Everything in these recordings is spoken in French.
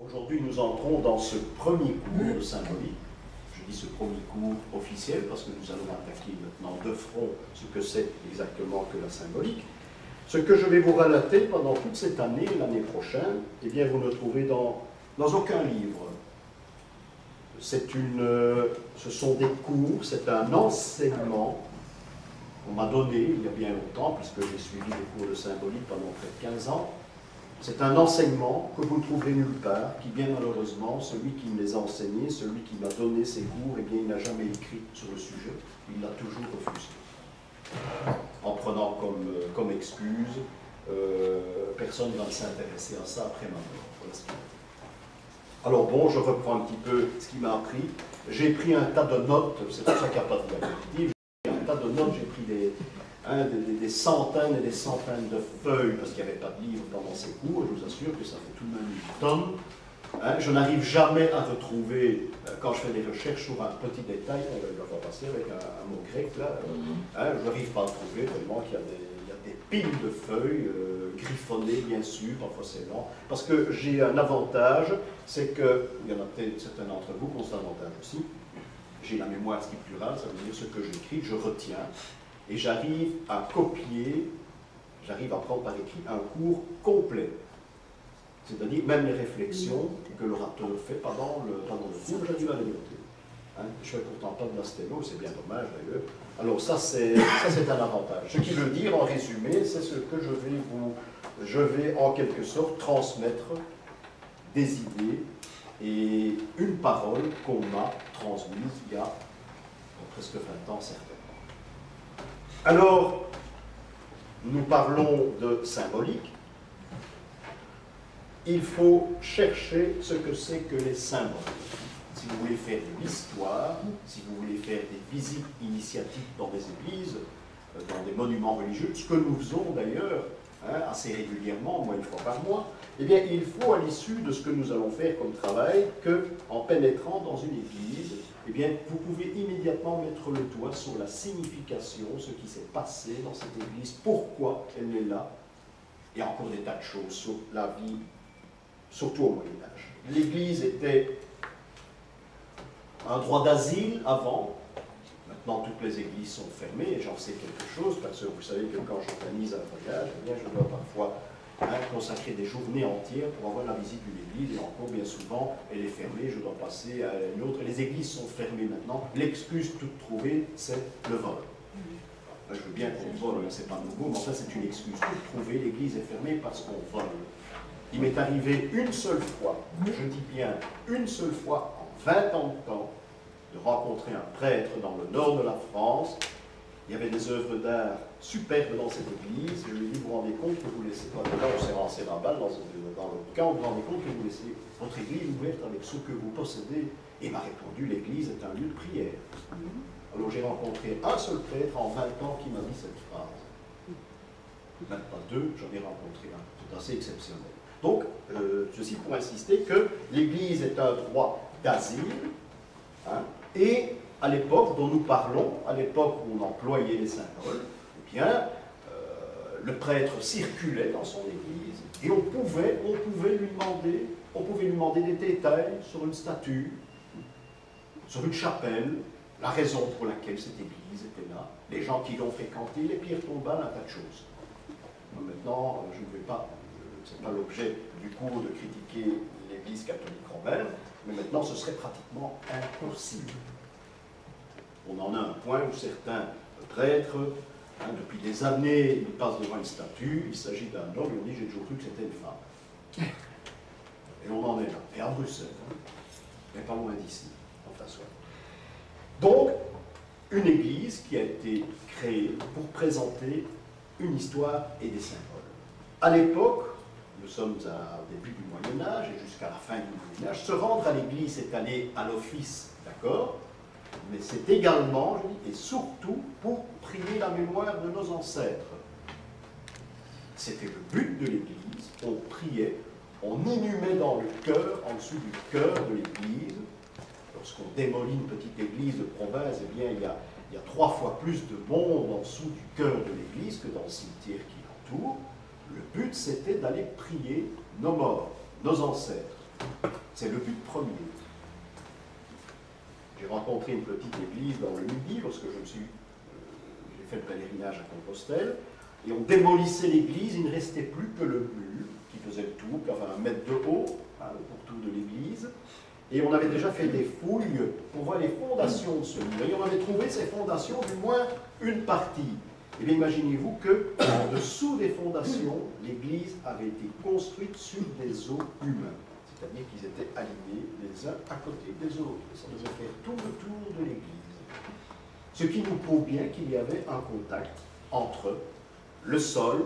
Aujourd'hui, nous entrons dans ce premier cours de symbolique. Je dis ce premier cours officiel parce que nous allons attaquer maintenant de front ce que c'est exactement que la symbolique. Ce que je vais vous relater pendant toute cette année et l'année prochaine, eh bien, vous ne trouverez dans aucun livre. Ce sont des cours, c'est un enseignement qu'on m'a donné il y a bien longtemps, puisque j'ai suivi des cours de symbolique pendant près de 15 ans. C'est un enseignement que vous ne trouverez nulle part, qui bien malheureusement, celui qui me les a enseignés, celui qui m'a donné ces cours, eh bien, il n'a jamais écrit sur le sujet, il l'a toujours refusé. En prenant comme excuse, personne ne va s'intéresser à ça après ma mort. Voilà ce qu'il a dit. Alors bon, je reprends un petit peu ce qu'il m'a appris. J'ai pris un tas de notes, c'est pour ça qu'il n'y a pas de diapositive, j'ai pris un tas de notes, j'ai pris des centaines et des centaines de feuilles, parce qu'il n'y avait pas de livre pendant ces cours, et je vous assure que ça fait tout de même une tonne. Je n'arrive jamais à retrouver, quand je fais des recherches sur un petit détail, on va passer avec un mot grec là, je n'arrive pas à trouver tellement qu'il y a des piles de feuilles, griffonnées bien sûr, parfois c'est lent, parce que j'ai un avantage, c'est que, il y en a peut-être certains d'entre vous qui ont cet avantage aussi, j'ai la mémoire scripturale, ça veut dire ce que j'écris, je retiens, et j'arrive à copier, j'arrive à prendre par écrit un cours complet. C'est-à-dire même les réflexions que l'orateur fait pendant le cours, j'arrive à les noter. Je ne fais pourtant pas de la stélo, c'est bien dommage d'ailleurs. Alors ça c'est un avantage. Ce qui veut dire en résumé, c'est ce que je vais en quelque sorte transmettre des idées et une parole qu'on m'a transmise il y a presque 20 ans certainement. Alors, nous parlons de symbolique. Il faut chercher ce que c'est que les symboles. Si vous voulez faire de l'histoire, si vous voulez faire des visites initiatiques dans des églises, dans des monuments religieux, ce que nous faisons d'ailleurs assez régulièrement, une fois par mois, eh bien il faut à l'issue de ce que nous allons faire comme travail qu'en pénétrant dans une église, eh bien vous pouvez immédiatement mettre le doigt sur la signification, ce qui s'est passé dans cette église, pourquoi elle est là, et encore des tas de choses sur la vie, surtout au Moyen-Âge. L'Église était un droit d'asile avant. Maintenant, toutes les églises sont fermées, et j'en sais quelque chose, parce que vous savez que quand j'organise un voyage, eh bien, je dois parfois consacrer des journées entières pour avoir la visite d'une église, et encore bien souvent, elle est fermée, je dois passer à une autre. Les églises sont fermées maintenant. L'excuse toute trouvée, c'est le vol. Je veux bien qu'on vole, c'est pas nouveau, mais enfin, c'est une excuse toute trouvée. L'église est fermée parce qu'on vole. Il m'est arrivé une seule fois, je dis bien une seule fois, en 20 ans de temps, de rencontrer un prêtre dans le nord de la France. Il y avait des œuvres d'art superbes dans cette église. Je lui ai dit, vous vous rendez compte que vous laissez, là on s'est lancé la balle dans le camp, vous vous rendez compte que vous laissez votre église ouverte avec ce que vous possédez. Et il m'a répondu, l'église est un lieu de prière. Alors j'ai rencontré un seul prêtre en 20 ans qui m'a dit cette phrase. Même pas deux, j'en ai rencontré un. C'est assez exceptionnel. Donc, ceci pour insister que l'Église est un droit d'asile, et à l'époque dont nous parlons, à l'époque où on employait les symboles, eh bien, le prêtre circulait dans son Église, et on pouvait lui demander des détails sur une statue, sur une chapelle, la raison pour laquelle cette Église était là, les gens qui l'ont fréquentée, les pierres tombales, un tas de choses. Maintenant, je ne vais pas... Ce n'est pas l'objet du cours de critiquer l'Église catholique romaine, mais maintenant ce serait pratiquement impossible. On en a un point où certains prêtres, depuis des années, ils passent devant une statue, il s'agit d'un homme, et on dit j'ai toujours cru que c'était une femme. Et on en est là. Et à Bruxelles, mais pas loin d'ici, enfin soit. Donc, une Église qui a été créée pour présenter une histoire et des symboles. À l'époque, nous sommes au début du Moyen-Âge et jusqu'à la fin du Moyen-Âge, se rendre à l'église, c'est aller à l'office, d'accord? Mais c'est également, je dis, et surtout, pour prier la mémoire de nos ancêtres. C'était le but de l'église, on priait, on inhumait dans le cœur, en dessous du cœur de l'église. Lorsqu'on démolit une petite église de province, eh bien, il y a 3 fois plus de monde en dessous du cœur de l'église que dans le cimetière qui l'entoure. Le but, c'était d'aller prier nos morts, nos ancêtres. C'est le but premier. J'ai rencontré une petite église dans le Midi lorsque j'ai fait le pèlerinage à Compostelle, et on démolissait l'église, il ne restait plus que le mur qui faisait le tour, qui avait 1 mètre de haut, hein, pour tout de l'église, et on avait déjà fait des fouilles pour voir les fondations de ce mur, et on avait trouvé ces fondations du moins une partie. Et bien imaginez-vous que, en dessous des fondations, l'église avait été construite sur des os humains. C'est-à-dire qu'ils étaient alignés les uns à côté des autres. Ça devait faire tout le tour de l'église. Ce qui nous prouve bien qu'il y avait un contact entre le sol,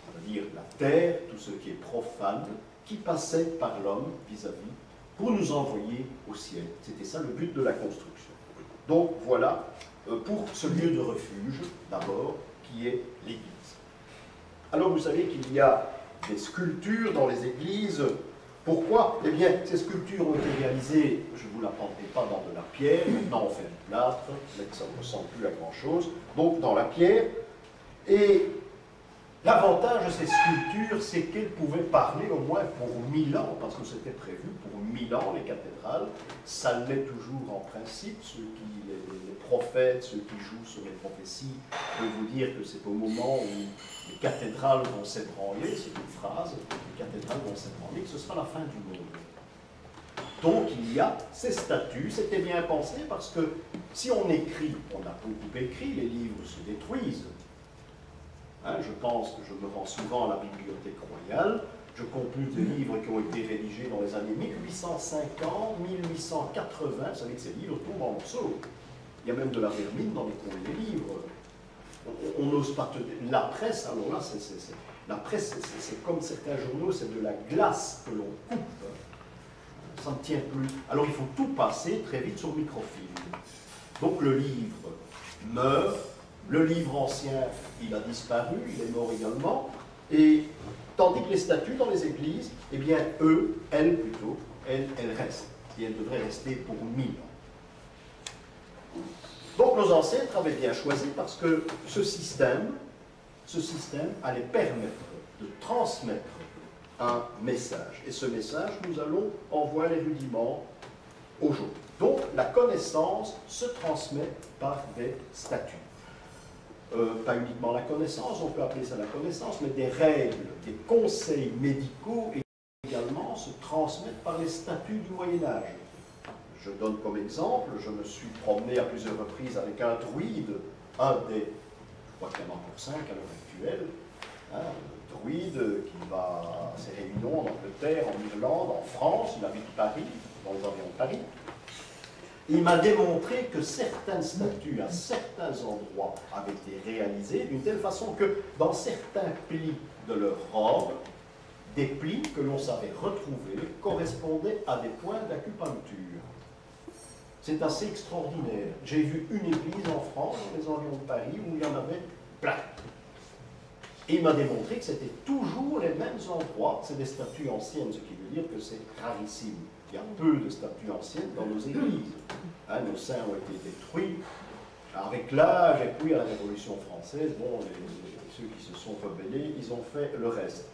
c'est-à-dire la terre, tout ce qui est profane, qui passait par l'homme vis-à-vis pour nous envoyer au ciel. C'était ça le but de la construction. Donc voilà, pour ce lieu de refuge, d'abord, qui est l'église. Alors vous savez qu'il y a des sculptures dans les églises. Pourquoi? Eh bien, ces sculptures ont été réalisées, je ne vous l'apprendrai pas, dans de la pierre. Maintenant, on fait du plâtre, mais ça ne ressemble plus à grand-chose. Donc, dans la pierre. Et l'avantage de ces sculptures, c'est qu'elles pouvaient parler au moins pour 1000 ans, parce que c'était prévu pour 1000 ans, les cathédrales. Ça l'est toujours en principe. Les prophètes, ceux qui jouent sur les prophéties, peuvent vous dire que c'est au moment où les cathédrales vont s'ébranler, c'est une phrase, les cathédrales vont s'ébranler, que ce sera la fin du monde. Donc il y a ces statues, c'était bien pensé, parce que si on écrit, on a beaucoup écrit, les livres se détruisent. Hein, je me rends souvent à la Bibliothèque royale, je compute des livres qui ont été rédigés dans les années 1850, 1880, vous savez que ces livres tombent en morceaux. Il y a même de la vermine dans les coins des livres. On n'ose pas te... La presse, alors là, la presse, c'est comme certains journaux, c'est de la glace que l'on coupe. Ça ne tient plus. Alors il faut tout passer très vite sur microfilm. Donc le livre meurt, le livre ancien, il a disparu, il est mort également, et tandis que les statues dans les églises, eh bien, elles restent. Et elles devraient rester pour 1000 ans. Donc nos ancêtres avaient bien choisi parce que ce système allait permettre de transmettre un message. Et ce message, nous allons en voir les rudiments aujourd'hui. Donc la connaissance se transmet par des statuts. Pas uniquement la connaissance, on peut appeler ça la connaissance, mais des règles, des conseils médicaux également se transmettent par les statuts du Moyen-Âge. Je donne comme exemple, je me suis promené à plusieurs reprises avec un druide, un des, je crois qu'il y en a encore 5 à l'heure actuelle, un druide qui va à ses réunions en Angleterre, en Irlande, en France, il habite Paris, dans les environs de Paris. Il m'a démontré que certaines statues à certains endroits avaient été réalisées d'une telle façon que dans certains plis de leur robe, des plis que l'on savait retrouver correspondaient à des points d'acupuncture. C'est assez extraordinaire. J'ai vu une église en France, dans les environs de Paris, où il y en avait plein. Et il m'a démontré que c'était toujours les mêmes endroits. C'est des statues anciennes, ce qui veut dire que c'est rarissime. Il y a peu de statues anciennes dans nos églises. Hein, nos saints ont été détruits avec l'âge, et puis à la Révolution française, bon, ceux qui se sont rebellés, ils ont fait le reste.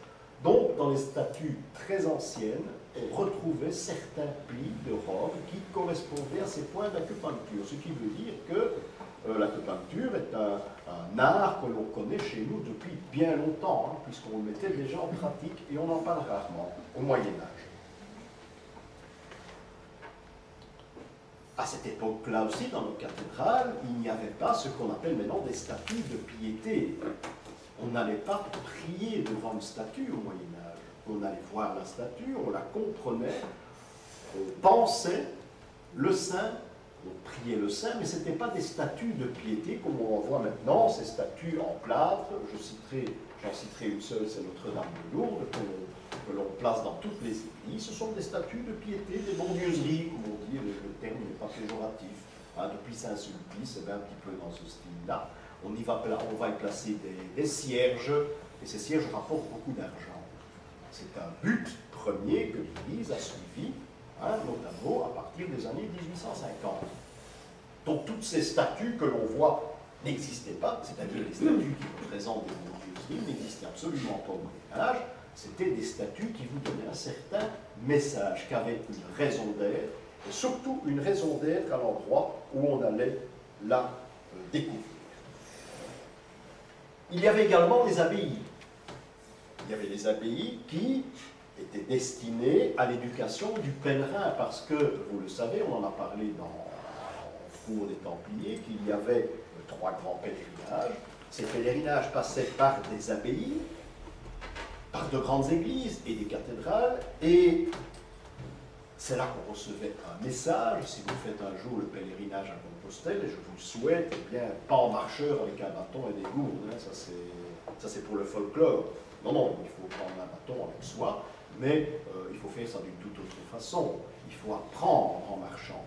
Donc, dans les statues très anciennes, on retrouvait certains plis de robes qui correspondaient à ces points d'acupuncture. Ce qui veut dire que l'acupuncture est un art que l'on connaît chez nous depuis bien longtemps, hein, puisqu'on le mettait déjà en pratique, et on en parle rarement, au Moyen-Âge. À cette époque-là aussi, dans nos cathédrales, il n'y avait pas ce qu'on appelle maintenant des statues de piété. On n'allait pas prier devant une statue au Moyen-Âge. On allait voir la statue, on la comprenait, on pensait le saint, on priait le saint, mais ce n'étaient pas des statues de piété comme on en voit maintenant, ces statues en plâtre. J'en citerai une seule, c'est Notre-Dame de Lourdes, que l'on place dans toutes les églises. Ce sont des statues de piété, des bondieuseries, comme on dit, le terme n'est pas péjoratif. Hein, depuis Saint-Sulpice, c'est un petit peu dans ce style-là. On va y placer des cierges, et ces cierges rapportent beaucoup d'argent. C'est un but premier que l'Église a suivi, hein, notamment à partir des années 1850. Donc toutes ces statues que l'on voit n'existaient pas, c'est-à-dire les statues qui représentent des bondieuseries n'existaient absolument pas au Moyen-Âge. C'était des statues qui vous donnaient un certain message, qui avaient une raison d'être, et surtout une raison d'être à l'endroit où on allait la découvrir. Il y avait également des abbayes. Il y avait des abbayes qui étaient destinées à l'éducation du pèlerin, parce que, vous le savez, on en a parlé dans le cours des Templiers, qu'il y avait 3 grands pèlerinages. Ces pèlerinages passaient par des abbayes, par de grandes églises et des cathédrales, et c'est là qu'on recevait un message. Si vous faites un jour le pèlerinage à Compostelle, et je vous le souhaite, eh bien, pas en marcheur avec un bâton et des gourdes, hein, ça c'est pour le folklore. Non, non, il faut prendre un bâton avec soi, mais il faut faire ça d'une toute autre façon. Il faut apprendre en marchant.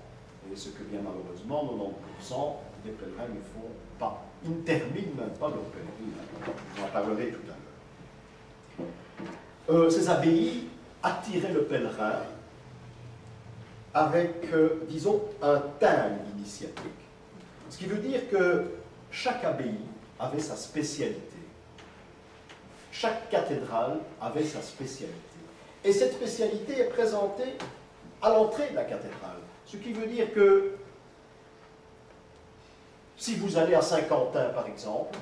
Et ce que bien malheureusement, 90% des pèlerins ne font pas. Ils ne terminent même pas leur pèlerinage. Je vous en parlerai tout à l'heure. Ces abbayes attiraient le pèlerin avec, disons, un thème initiatique. Ce qui veut dire que chaque abbaye avait sa spécialité. Chaque cathédrale avait sa spécialité. Et cette spécialité est présentée à l'entrée de la cathédrale. Ce qui veut dire que si vous allez à Saint-Quentin, par exemple,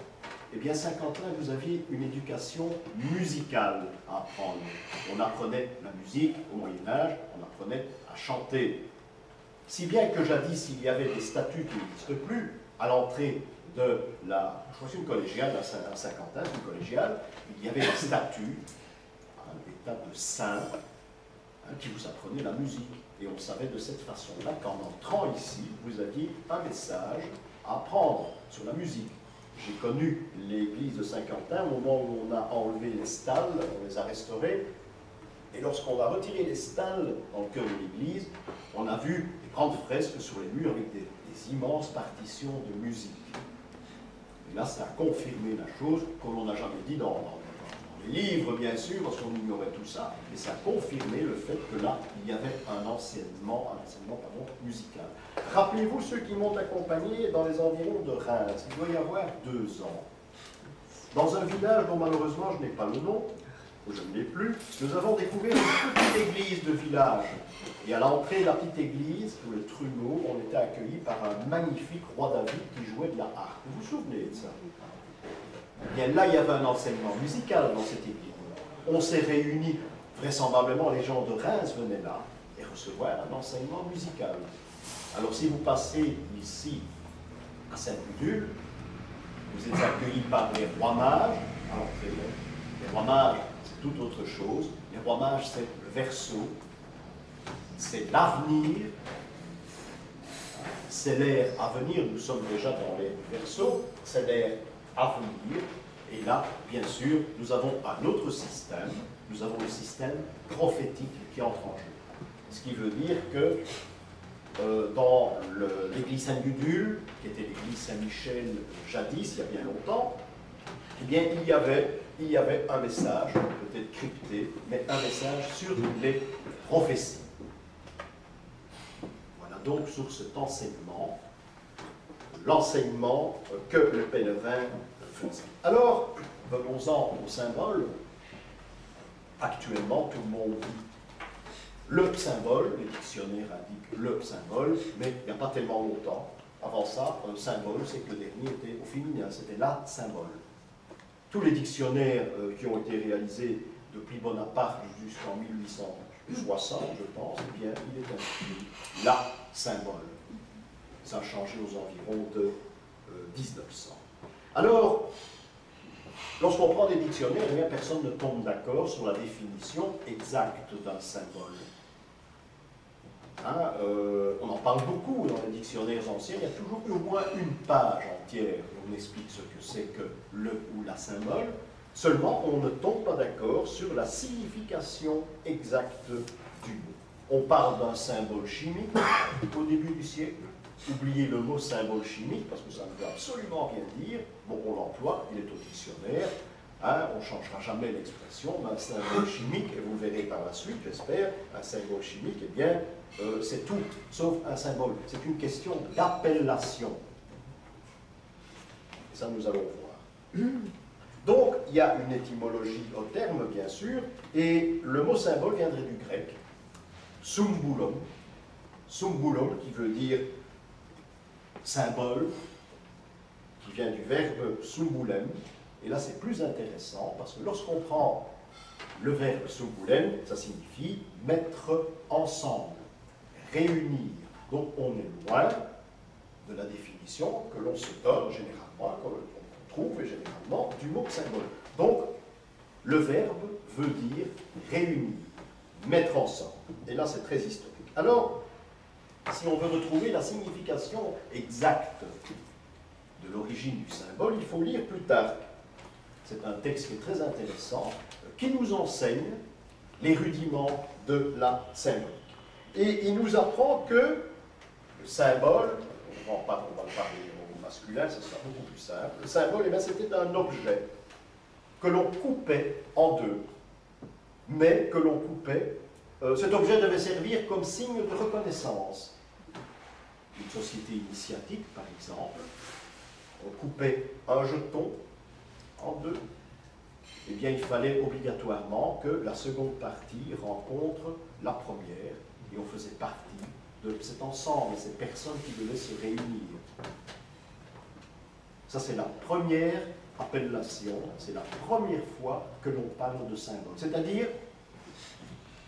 eh bien, Saint-Quentin, vous aviez une éducation musicale à apprendre. On apprenait la musique au Moyen-Âge, on apprenait à chanter. Si bien que jadis, il y avait des statues qui n'existent plus à l'entrée de la, je crois que c'est une collégiale à Saint-Quentin, une collégiale, il y avait des statues, des tas de saints, qui vous apprenaient la musique. Et on savait de cette façon-là qu'en entrant ici, vous aviez un message à apprendre sur la musique. J'ai connu l'église de Saint-Quentin au moment où on a enlevé les stalles, on les a restaurés. Et lorsqu'on a retiré les stalles dans le cœur de l'église, on a vu des grandes fresques sur les murs avec des immenses partitions de musique. Et là, ça a confirmé la chose qu'on n'a jamais dit dans les livres, bien sûr, parce qu'on ignorait tout ça, mais ça a confirmé le fait que là, il y avait un enseignement musical. Rappelez-vous ceux qui m'ont accompagné dans les environs de Reims, il doit y avoir 2 ans. Dans un village dont malheureusement je n'ai pas le nom, ou je ne l'ai plus, nous avons découvert une petite église de village. Et à l'entrée de la petite église, sous le trumeau, on était accueillis par un magnifique roi David qui jouait de la harpe. Vous vous souvenez de ça? Eh bien là, il y avait un enseignement musical dans cette église. On s'est réunis, vraisemblablement les gens de Reims venaient là, et recevoir un enseignement musical. Alors si vous passez ici, à Saint-Gudule, vous êtes accueillis par les rois mages à l'entrée. Les rois mages, c'est tout autre chose. Les rois mages, c'est le Verseau, c'est l'avenir, c'est l'ère à venir. Nous sommes déjà dans l'ère du Verseau, c'est l'ère à venir. Et là, bien sûr, nous avons un autre système. Nous avons le système prophétique qui entre en jeu. Ce qui veut dire que dans l'église Saint-Gudule, qui était l'église Saint-Michel jadis, il y a bien longtemps, eh bien, il y avait un message, peut-être crypté, mais un message sur les prophéties. Voilà donc sur cet enseignement, l'enseignement que le pèlerin faisait. Alors, venons-en au symbole. Actuellement, tout le monde dit le symbole, les dictionnaires indiquent le symbole, mais il n'y a pas tellement longtemps. Avant ça, un symbole, c'est que le dernier était au féminin, c'était la symbole. Tous les dictionnaires qui ont été réalisés depuis Bonaparte jusqu'en 1860, je pense, eh bien, il est inscrit la symbole. Ça a changé aux environs de 1900. Alors, lorsqu'on prend des dictionnaires, eh bien, personne ne tombe d'accord sur la définition exacte d'un symbole. Hein, on en parle beaucoup dans les dictionnaires anciens, il y a toujours au moins une page entière où on explique ce que c'est que le ou la symbole. Seulement, on ne tombe pas d'accord sur la signification exacte du mot. On parle d'un symbole chimique au début du siècle. Oubliez le mot symbole chimique parce que ça ne veut absolument rien dire. Bon, on l'emploie, il est au dictionnaire. Hein, on ne changera jamais l'expression, mais un symbole chimique, et vous verrez par la suite, j'espère, un symbole chimique, eh bien, c'est tout, sauf un symbole. C'est une question d'appellation. Et ça, nous allons voir. Donc, il y a une étymologie au terme, bien sûr, et le mot symbole viendrait du grec, symbolon, qui veut dire symbole, qui vient du verbe symbolem. Et là, c'est plus intéressant, parce que lorsqu'on prend le verbe symbolem, ça signifie mettre ensemble, réunir. Donc, on est loin de la définition que l'on se donne généralement, qu'on trouve généralement du mot symbole. Donc, le verbe veut dire réunir, mettre ensemble. Et là, c'est très historique. Alors, si on veut retrouver la signification exacte de l'origine du symbole, il faut lire Plutarque. C'est un texte qui est très intéressant, qui nous enseigne les rudiments de la symbolique. Et il nous apprend que le symbole, on va le parler au masculin, ce sera beaucoup plus simple, le symbole, eh bien, c'était un objet que l'on coupait en deux, mais que l'on coupait. Cet objet devait servir comme signe de reconnaissance. Une société initiatique, par exemple, on coupait un jeton en deux, eh bien, il fallait obligatoirement que la seconde partie rencontre la première, et on faisait partie de cet ensemble, ces personnes qui devaient se réunir. Ça, c'est la première appellation, c'est la première fois que l'on parle de symbole, c'est-à-dire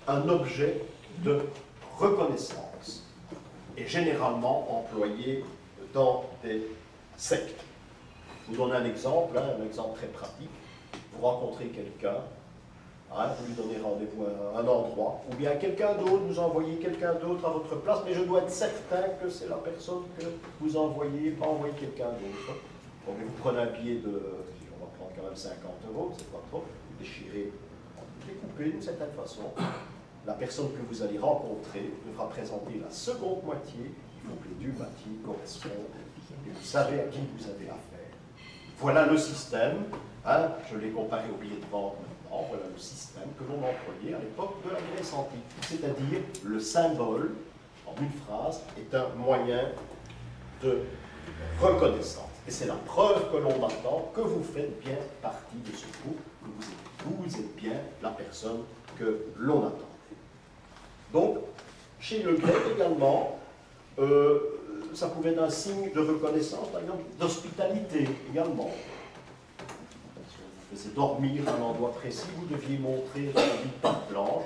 un objet de reconnaissance, et généralement employé dans des sectes. Je vous donne un exemple très pratique. Vous rencontrez quelqu'un, vous lui donnez rendez-vous à un endroit, ou bien quelqu'un d'autre, vous envoyez quelqu'un d'autre à votre place, mais je dois être certain que c'est la personne que vous envoyez, pas envoyer quelqu'un d'autre. Bon, mais vous prenez un billet de, on va prendre quand même 50 €, c'est pas trop, vous déchirez, vous découpez d'une certaine façon. La personne que vous allez rencontrer devra présenter la seconde moitié, il faut que les deux moitiés correspondent, et vous savez à qui vous avez affaire. Voilà le système, je l'ai comparé au billet de banque maintenant, voilà le système que l'on employait à l'époque de la Grèce antique. C'est-à-dire, le symbole, en une phrase, est un moyen de reconnaissance. Et c'est la preuve que l'on attend que vous faites bien partie de ce groupe, que vous êtes bien la personne que l'on attendait. Donc, chez le grec également, ça pouvait être un signe de reconnaissance, par exemple, d'hospitalité également. Si on vous faisait dormir à un endroit précis, vous deviez montrer la petite patte blanche,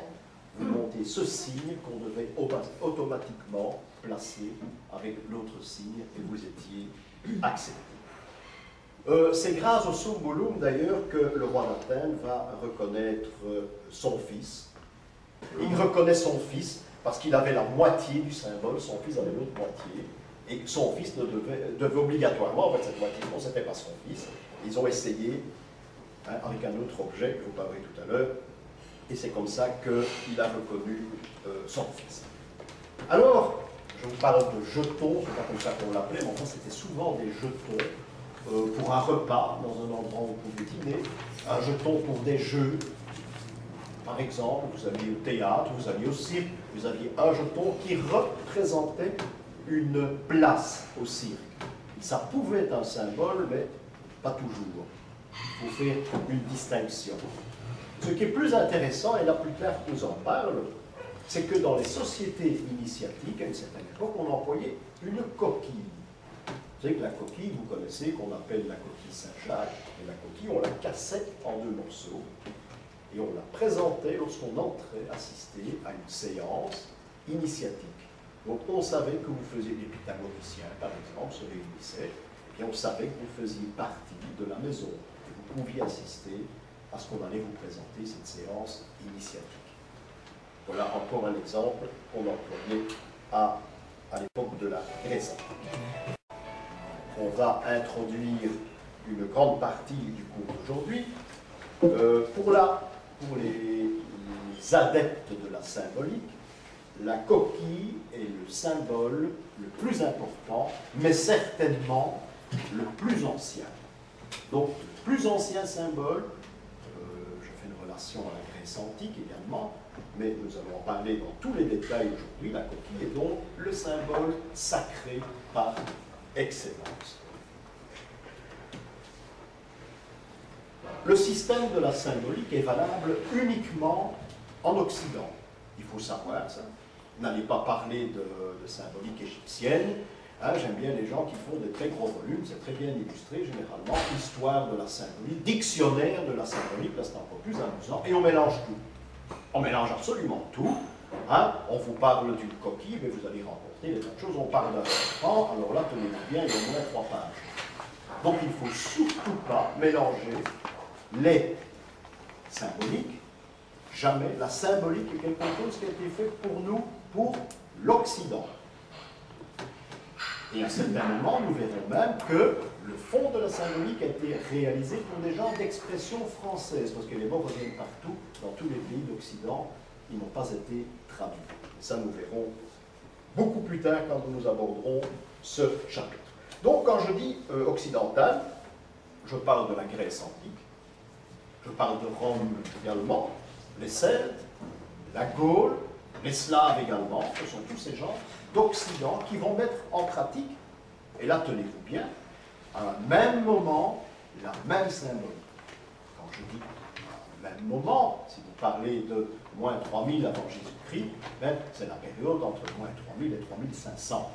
vous montez ce signe qu'on devait automatiquement placer avec l'autre signe et vous étiez accepté. C'est grâce au symbolum d'ailleurs que le roi d'Athènes va reconnaître son fils. Il reconnaît son fils parce qu'il avait la moitié du symbole, son fils avait l'autre moitié, et son fils devait obligatoirement, en fait cette moitié, non, c'était pas son fils. Ils ont essayé avec un autre objet que je vous parlerai tout à l'heure, et c'est comme ça qu'il a reconnu son fils. Alors, je vous parle de jetons, c'est pas comme ça qu'on l'appelait, mais enfin c'était souvent des jetons pour un repas dans un endroit où vous pouvez dîner, un jeton pour des jeux. Par exemple, vous alliez au théâtre, vous alliez au cirque, vous aviez un jeton qui représentait une place au cirque. Ça pouvait être un symbole, mais pas toujours. Il faut faire une distinction. Ce qui est plus intéressant, et là Plutarque nous en parle, c'est que dans les sociétés initiatiques, à une certaine époque, on employait une coquille. Vous savez que la coquille, vous connaissez, qu'on appelle la coquille Saint-Jacques, et la coquille, on la cassait en deux morceaux, et on la présentait lorsqu'on entrait assister à une séance initiatique. Donc on savait que vous faisiez des pythagoriciens, par exemple, se réunissaient, et bien on savait que vous faisiez partie de la maison, et vous pouviez assister à ce qu'on allait vous présenter, cette séance initiatique. Voilà encore un exemple qu'on employait à l'époque de la Grèce antique. On va introduire une grande partie du cours d'aujourd'hui. Pour les adeptes de la symbolique, la coquille est le symbole le plus important, mais certainement le plus ancien. Donc, le plus ancien symbole, je fais une relation à la Grèce antique également, mais nous allons en parler dans tous les détails aujourd'hui. La coquille est donc le symbole sacré par excellence. le système de la symbolique est valable uniquement en Occident. Il faut savoir ça. N'allez pas parler de symbolique égyptienne. Hein, j'aime bien les gens qui font des très gros volumes, c'est très bien illustré généralement. Histoire de la symbolique, dictionnaire de la symbolique, là c'est un peu plus amusant. Et on mélange tout. On mélange absolument tout. Hein, on vous parle d'une coquille, mais vous allez rencontrer des tas de choses. On parle d'un serpent, alors là, tenez-vous bien, il y a au moins 3 pages. Donc il ne faut surtout pas mélanger les symboliques. Jamais. La symbolique est quelque chose qui a été fait pour nous, pour l'Occident. Et à un certain moment, nous verrons même que le fond de la symbolique a été réalisé pour des gens d'expression française, parce que les mots reviennent partout, dans tous les pays d'Occident, ils n'ont pas été traduits. Et ça, nous verrons beaucoup plus tard quand nous aborderons ce chapitre. Donc, quand je dis occidental, je parle de la Grèce antique, je parle de Rome également, les Celtes, la Gaule, les Slaves également, ce sont tous ces gens d'Occident qui vont mettre en pratique, et là tenez-vous bien, à un même moment, la même symbolique. Quand je dis à un même moment, si vous parlez de moins 3000 avant Jésus-Christ, ben, c'est la période entre moins 3000 et 3500.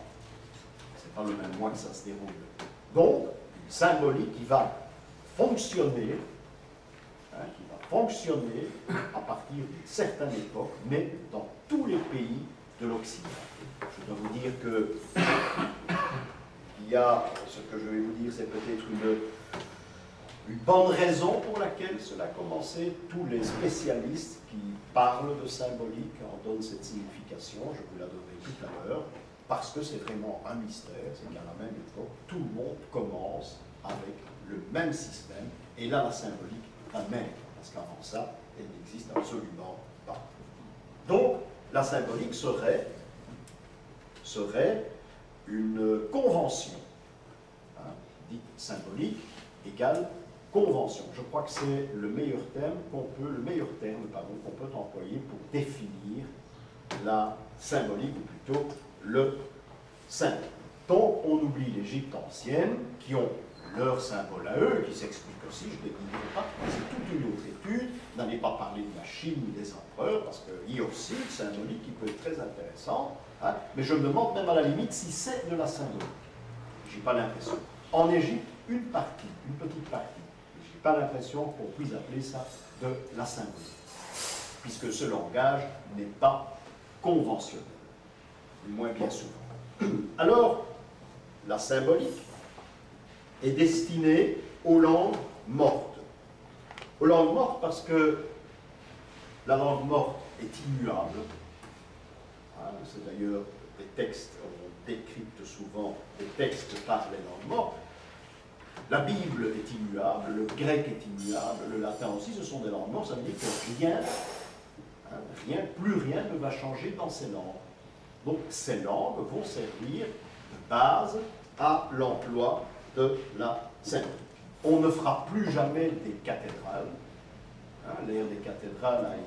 C'est pas le même mois que ça se déroule. Donc, une symbolique qui va fonctionner, à partir d'une certaine époque, mais dans tous les pays de l'Occident. Je dois vous dire que il y a, ce que je vais vous dire, c'est peut-être une bonne raison pour laquelle cela a commencé. Tous les spécialistes qui parlent de symbolique en donnent cette signification, je vous la donnerai tout à l'heure, parce que c'est vraiment un mystère, c'est qu'à la même époque, tout le monde commence avec le même système, et là la symbolique va même. Parce qu'avant ça, elle n'existe absolument pas. Donc, la symbolique serait une convention. Hein, dite symbolique égale convention. Je crois que c'est le meilleur terme qu'on peut employer pour définir la symbolique, ou plutôt le symbole. Donc, on oublie l'Égypte ancienne, qui ont leur symbole à eux, qui s'explique aussi, je ne le dirai pas, c'est toute une autre étude. N'allez pas parler de la Chine ou des empereurs, parce qu'il y a aussi une symbolique qui peut être très intéressante, hein, mais je me demande même à la limite si c'est de la symbolique. Je n'ai pas l'impression. En Égypte, une petite partie. Je n'ai pas l'impression qu'on puisse appeler ça de la symbolique, puisque ce langage n'est pas conventionnel, du moins bien souvent. Alors, la symbolique est destinée aux langues mortes. Aux langues mortes parce que la langue morte est immuable. Hein, c'est d'ailleurs des textes, on décrypte souvent des textes par les langues mortes. La Bible est immuable, le grec est immuable, le latin aussi, ce sont des langues mortes, ça veut dire que plus rien ne va changer dans ces langues. Donc ces langues vont servir de base à l'emploi de la symbolique. On ne fera plus jamais des cathédrales. Hein, l'ère des cathédrales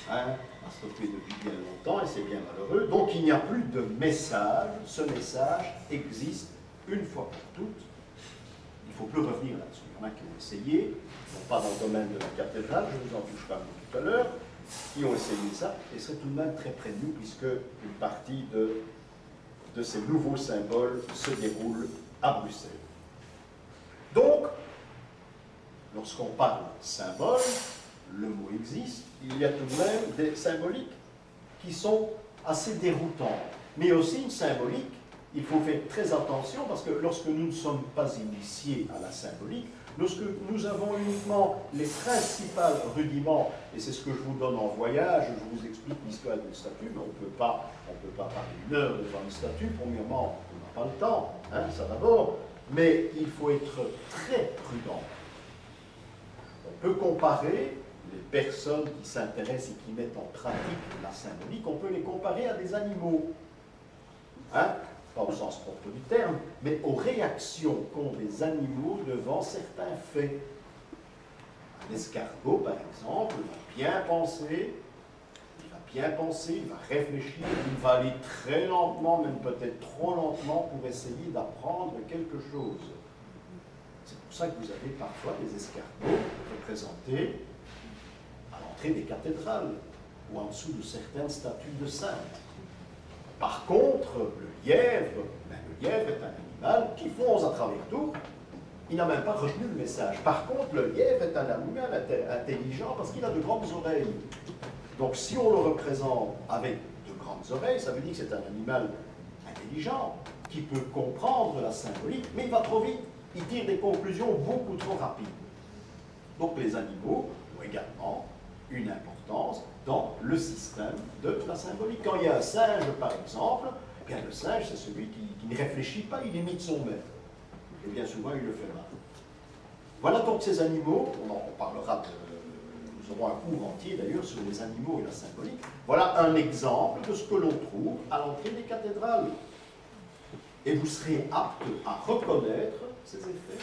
a stoppé depuis bien longtemps et c'est bien malheureux. Donc il n'y a plus de message. Ce message existe une fois pour toutes. Il ne faut plus revenir là-dessus. Il y en a qui ont essayé, non pas dans le domaine de la cathédrale, je vous en touche pas tout à l'heure, qui ont essayé ça, et c'est tout de même très près de nous, puisque une partie de ces nouveaux symboles se déroule à Bruxelles. Donc, lorsqu'on parle symbole, le mot existe, il y a tout de même des symboliques qui sont assez déroutantes. Mais aussi une symbolique, il faut faire très attention, parce que lorsque nous ne sommes pas initiés à la symbolique, lorsque nous avons uniquement les principaux rudiments, et c'est ce que je vous donne en voyage, je vous explique l'histoire d'une statue, mais on ne peut pas parler une heure devant une statue, premièrement, on n'a pas le temps, hein, ça d'abord, mais il faut être très prudent. On peut comparer les personnes qui s'intéressent et qui mettent en pratique la symbolique, on peut les comparer à des animaux. Hein? Pas au sens propre du terme, mais aux réactions qu'ont les animaux devant certains faits. Un escargot, par exemple, va bien penser, il va réfléchir, il va aller très lentement, même peut-être trop lentement, pour essayer d'apprendre quelque chose. C'est pour ça que vous avez parfois des escargots représentés à l'entrée des cathédrales ou en dessous de certaines statues de saints. Par contre, le lièvre est un animal qui fonce à travers tout. Il n'a même pas retenu le message. Par contre, le lièvre est un animal intelligent parce qu'il a de grandes oreilles. Donc si on le représente avec de grandes oreilles, ça veut dire que c'est un animal intelligent qui peut comprendre la symbolique, mais il va trop vite. Il tire des conclusions beaucoup trop rapides. Donc les animaux ont également une importance dans le système de la symbolique. Quand il y a un singe, par exemple, eh bien le singe, c'est celui qui ne réfléchit pas, il imite son maître. Et bien souvent, il le fait mal. Voilà donc ces animaux, on parlera nous aurons un cours entier d'ailleurs sur les animaux et la symbolique. Voilà un exemple de ce que l'on trouve à l'entrée des cathédrales. Et vous serez apte à reconnaître ces effets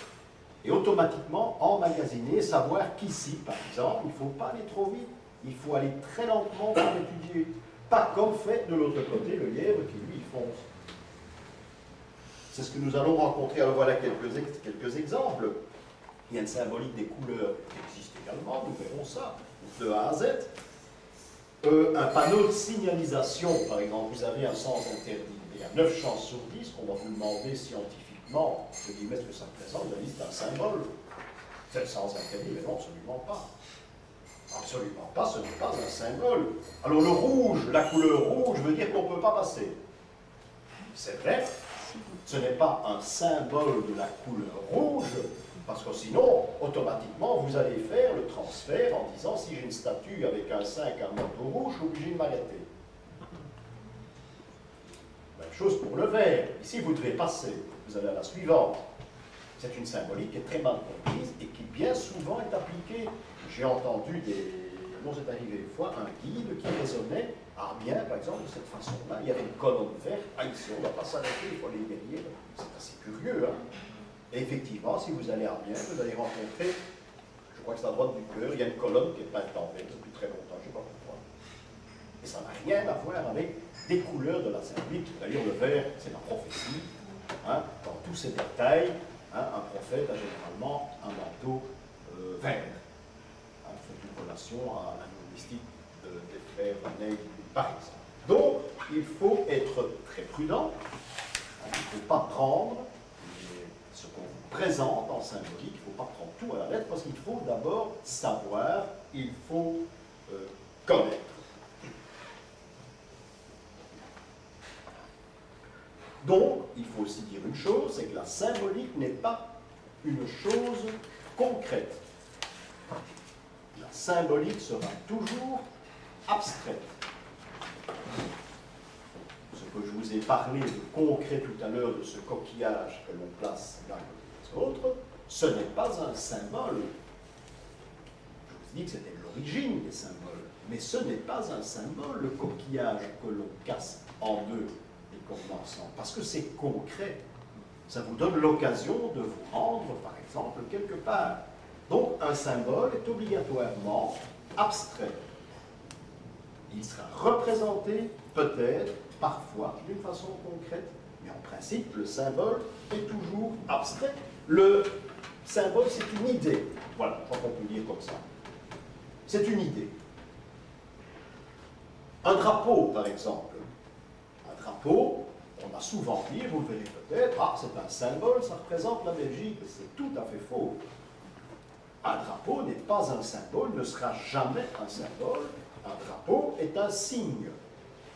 et automatiquement emmagasiner, savoir qu'ici, par exemple, il ne faut pas aller trop vite, il faut aller très lentement pour l'étudier. Pas comme fait de l'autre côté le lièvre qui lui fonce. C'est ce que nous allons rencontrer. Alors voilà quelques exemples. Il y a une symbolique des couleurs qui existe également, nous verrons ça, de A à Z. Un panneau de signalisation, par exemple, vous avez un sens interdit. Il y a 9 chances sur 10 qu'on va vous demander scientifiquement, je dis, mais ce que ça représente, vous allez dire, c'est un symbole. C'est le sens interdit, mais non, absolument pas. Absolument pas, ce n'est pas un symbole. Alors le rouge, la couleur rouge veut dire qu'on ne peut pas passer. C'est vrai, ce n'est pas un symbole de la couleur rouge, parce que sinon, automatiquement, vous allez faire le transfert en disant, si j'ai une statue avec un 5 à un manteau rouge, je suis obligé de m'arrêter. Même chose pour le vert. Ici, vous devez passer. Vous allez à la suivante. C'est une symbolique qui est très mal comprise et qui bien souvent est appliquée. J'ai entendu nous est arrivé une fois un guide qui raisonnait à Amiens, par exemple, de cette façon-là. Il y avait une colonne verte. Ah, ici, on ne va pas s'arrêter, il faut aller derrière. C'est assez curieux, hein. Et effectivement, si vous allez à Amiens, vous allez rencontrer, je crois que c'est à droite du cœur, il y a une colonne qui est peinte en vert depuis très longtemps, je ne sais pas pourquoi. Et ça n'a rien à voir avec des couleurs de la symbolique. D'ailleurs, le vert, c'est la prophétie. Hein, dans tous ces détails, hein, un prophète a généralement un manteau vert. Hein, c'est une relation à la mystique des frères Ney, par exemple. Donc, il faut être très prudent. Hein, il ne faut pas prendre ce qu'on vous présente en symbolique, il ne faut pas prendre tout à la lettre, parce qu'il faut d'abord savoir, il faut connaître. Donc, il faut aussi dire une chose, c'est que la symbolique n'est pas une chose concrète. La symbolique sera toujours abstraite. Ce que je vous ai parlé de concret tout à l'heure, de ce coquillage que l'on place d'un côté de l'autre, ce n'est pas un symbole. Je vous ai dit que c'était l'origine des symboles, mais ce n'est pas un symbole, le coquillage que l'on casse en deux et qu'on met ensemble, parce que c'est concret. Ça vous donne l'occasion de vous rendre, par exemple, quelque part. Donc, un symbole est obligatoirement abstrait. Il sera représenté, peut-être, parfois, d'une façon concrète, mais en principe, le symbole est toujours abstrait. Le symbole, c'est une idée. Voilà, je crois qu'on peut dire comme ça. C'est une idée. Un drapeau, par exemple. Un drapeau, on a souvent dit, vous le verrez peut-être, ah, c'est un symbole, ça représente la Belgique. C'est tout à fait faux. Un drapeau n'est pas un symbole, ne sera jamais un symbole. Un drapeau est un signe,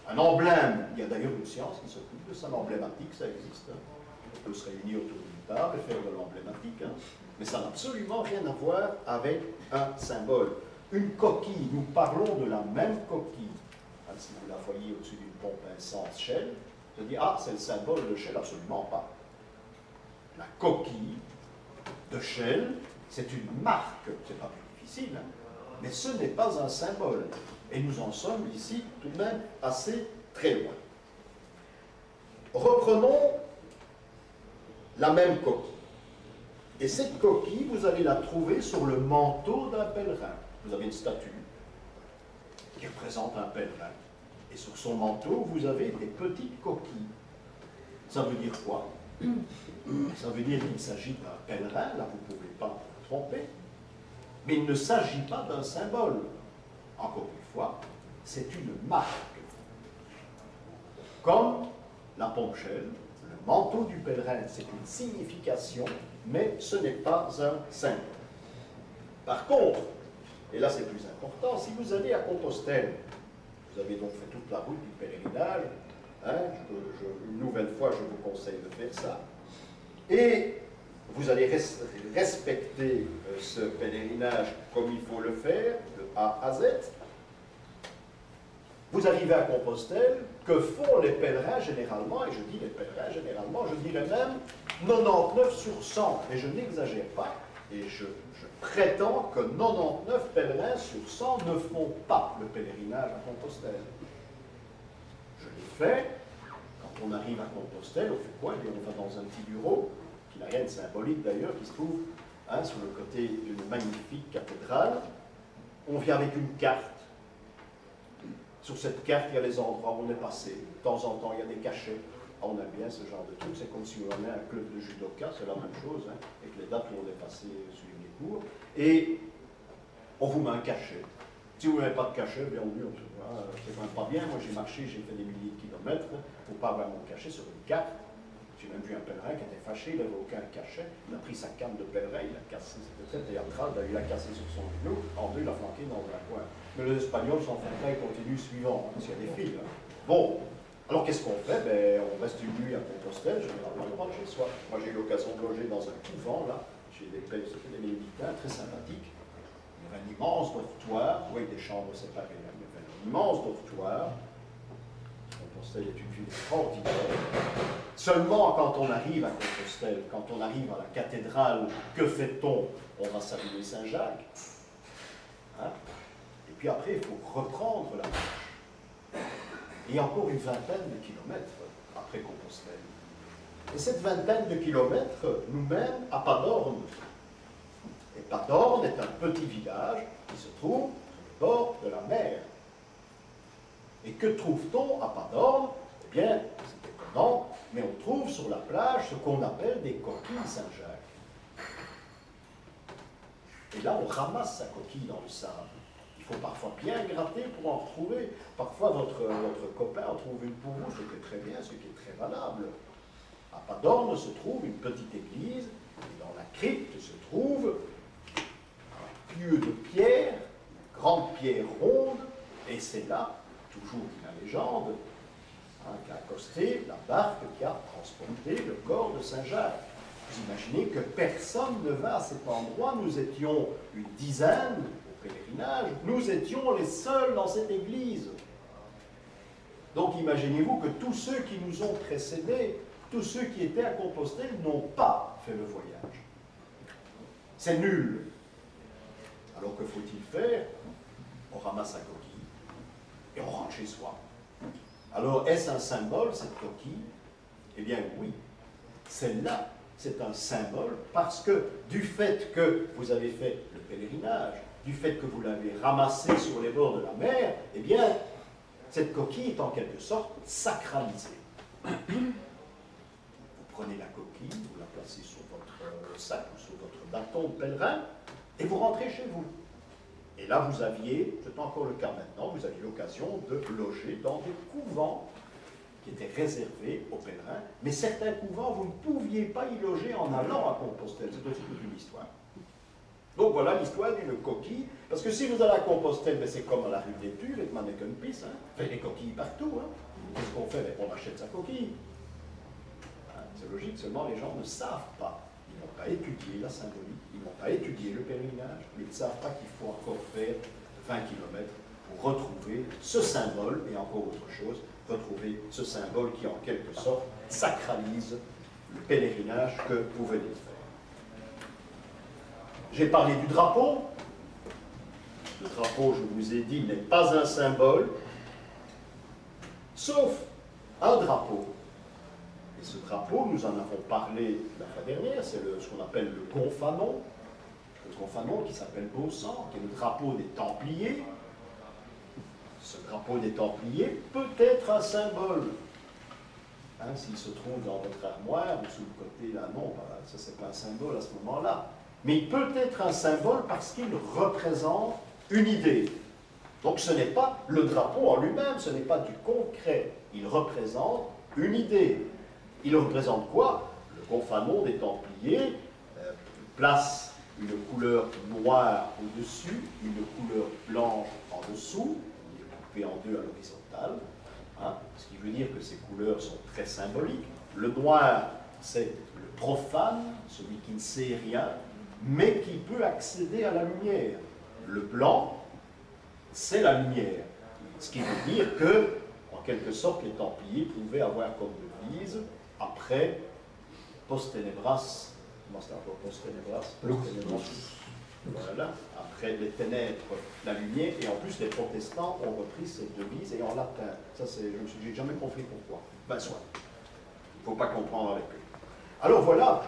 un emblème. Il y a d'ailleurs une science qui s'occupe de ça, l'emblématique, ça existe. Hein. On peut se réunir autour d'une table et faire de l'emblématique, hein. Mais ça n'a absolument rien à voir avec un symbole. Une coquille, nous parlons de la même coquille. Hein, si vous la voyez au-dessus d'une pompe à essence Shell, vous dites, ah, c'est le symbole de Shell, absolument pas. La coquille de Shell, c'est une marque, c'est pas plus difficile, hein, mais ce n'est pas un symbole. Et nous en sommes ici tout de même assez très loin. Reprenons la même coquille. Et cette coquille, vous allez la trouver sur le manteau d'un pèlerin. Vous avez une statue qui représente un pèlerin. Et sur son manteau, vous avez des petites coquilles. Ça veut dire quoi? Ça veut dire qu'il s'agit d'un pèlerin, là vous ne pouvez pas vous tromper. Mais il ne s'agit pas d'un symbole. Encore une fois, c'est une marque. Comme la ponchelle, le manteau du pèlerin, c'est une signification, mais ce n'est pas un symbole. Par contre, et là c'est plus important, si vous allez à Compostelle, vous avez donc fait toute la route du pèlerinage, hein, une nouvelle fois je vous conseille de faire ça, et vous allez respecter ce pèlerinage comme il faut le faire, de A à Z. Vous arrivez à Compostelle, que font les pèlerins généralement, et je dis les pèlerins généralement, je dirais même 99 sur 100, et je n'exagère pas, et je prétends que 99 pèlerins sur 100 ne font pas le pèlerinage à Compostelle. Je l'ai fait, quand on arrive à Compostelle, on fait quoi? Eh bien, on va dans un petit bureau, qui n'a rien de symbolique d'ailleurs, qui se trouve hein, sur le côté d'une magnifique cathédrale. On vient avec une carte. Sur cette carte, il y a les endroits où on est passé. De temps en temps, il y a des cachets. Ah, on aime bien ce genre de truc. C'est comme si on avait un club de judoka, c'est la même chose, hein, avec les dates où on est passé sur les cours. Et on vous met un cachet. Si vous n'avez pas de cachet, bien entendu, c'est quand même pas bien. Moi, j'ai marché, j'ai fait des milliers de kilomètres pour pas avoir mon cachet sur une carte. J'ai même vu un pèlerin qui était fâché, il n'avait aucun cachet. Il a pris sa canne de pèlerin, il a cassé, c'était très théâtral, il l'a cassé sur son genou, en deux, il l'a flanqué dans un coin. Mais les Espagnols s'en font pas, ils continuent suivant, hein, s'il y a des fils. Hein. Bon, alors qu'est-ce qu'on fait? Ben, on reste une nuit à Compostelle, généralement, on rentre chez soi. Moi, j'ai eu l'occasion de loger dans un couvent, là, chez des bénédictins très sympathiques. Il y avait un immense dortoir, oui, des chambres séparées, hein, il y avait un immense dortoir. Compostelle est une ville extraordinaire. Seulement quand on arrive à Compostelle, quand on arrive à la cathédrale, que fait-on? On va saluer Saint-Jacques. Hein? Et puis après, il faut reprendre la marche. Il y a encore une vingtaine de kilomètres après Compostelle. Et cette vingtaine de kilomètres nous mène à Padorn. Et Padorn est un petit village qui se trouve sur le bord de la mer. Et que trouve-t-on à Padorn? Eh bien, c'est étonnant, mais on trouve sur la plage ce qu'on appelle des coquilles Saint-Jacques. Et là, on ramasse sa coquille dans le sable. Il faut parfois bien gratter pour en retrouver. Parfois, votre copain en trouve une pour vous, ce qui est très bien, ce qui est très valable. À Padorn se trouve une petite église, et dans la crypte se trouve un pieu de pierre, une grande pierre ronde, et c'est là, toujours dit la légende, hein, qu'a accosté la barque qui a transporté le corps de Saint-Jacques. Vous imaginez que personne ne va à cet endroit, nous étions une dizaine au pèlerinage, nous étions les seuls dans cette église. Donc imaginez-vous que tous ceux qui nous ont précédés, tous ceux qui étaient à Compostelle n'ont pas fait le voyage. C'est nul. Alors que faut-il faire? On ramasse sa coquille et on rentre chez soi. Alors, est-ce un symbole, cette coquille? Eh bien, oui. Celle-là, c'est un symbole parce que du fait que vous avez fait le pèlerinage, du fait que vous l'avez ramassée sur les bords de la mer, eh bien, cette coquille est en quelque sorte sacralisée. Vous prenez la coquille, vous la placez sur votre sac ou sur votre bâton de pèlerin et vous rentrez chez vous. Et là, vous aviez, c'est encore le cas maintenant, vous aviez l'occasion de loger dans des couvents qui étaient réservés aux pèlerins, mais certains couvents, vous ne pouviez pas y loger en allant à Compostelle. C'est aussi toute une histoire. Donc voilà l'histoire d'une coquille, parce que si vous allez à Compostelle, ben c'est comme à la rue des Tules, avec Mannequin Peace, hein, fait des coquilles partout. Hein. Qu'est-ce qu'on fait? Ben, on achète sa coquille. Hein, c'est logique, seulement les gens ne savent pas. Ils n'ont pas étudié la symbolique, ils n'ont pas étudié le pèlerinage, ils ne savent pas qu'il faut encore faire 20 km pour retrouver ce symbole, et encore autre chose, retrouver ce symbole qui en quelque sorte sacralise le pèlerinage que vous venez de faire. J'ai parlé du drapeau. Le drapeau, je vous ai dit, n'est pas un symbole, sauf un drapeau. Et ce drapeau, nous en avons parlé la fois dernière, c'est ce qu'on appelle le gonfanon. Le gonfanon qui s'appelle Beau Sang, qui est le drapeau des Templiers. Ce drapeau des Templiers peut être un symbole. Hein, s'il se trouve dans votre armoire ou sous le côté là, non, bah, ça c'est pas un symbole à ce moment-là. mais il peut être un symbole parce qu'il représente une idée. Donc ce n'est pas le drapeau en lui-même, ce n'est pas du concret. Il représente une idée. Il représente quoi? Le gonfanon des Templiers place une couleur noire au-dessus, une couleur blanche en dessous, il est coupé en deux à l'horizontale, hein, ce qui veut dire que ces couleurs sont très symboliques. Le noir, c'est le profane, celui qui ne sait rien, mais qui peut accéder à la lumière. Le blanc, c'est la lumière. Ce qui veut dire que, en quelque sorte, les Templiers pouvaient avoir comme devise, après post tenebras, comment c'est encore post tenebras? Voilà, après les ténèbres, la lumière, et en plus les protestants ont repris cette devise et en latin. Ça, j'ai jamais compris pourquoi. Ben soit, il ne faut pas comprendre avec eux. Alors voilà,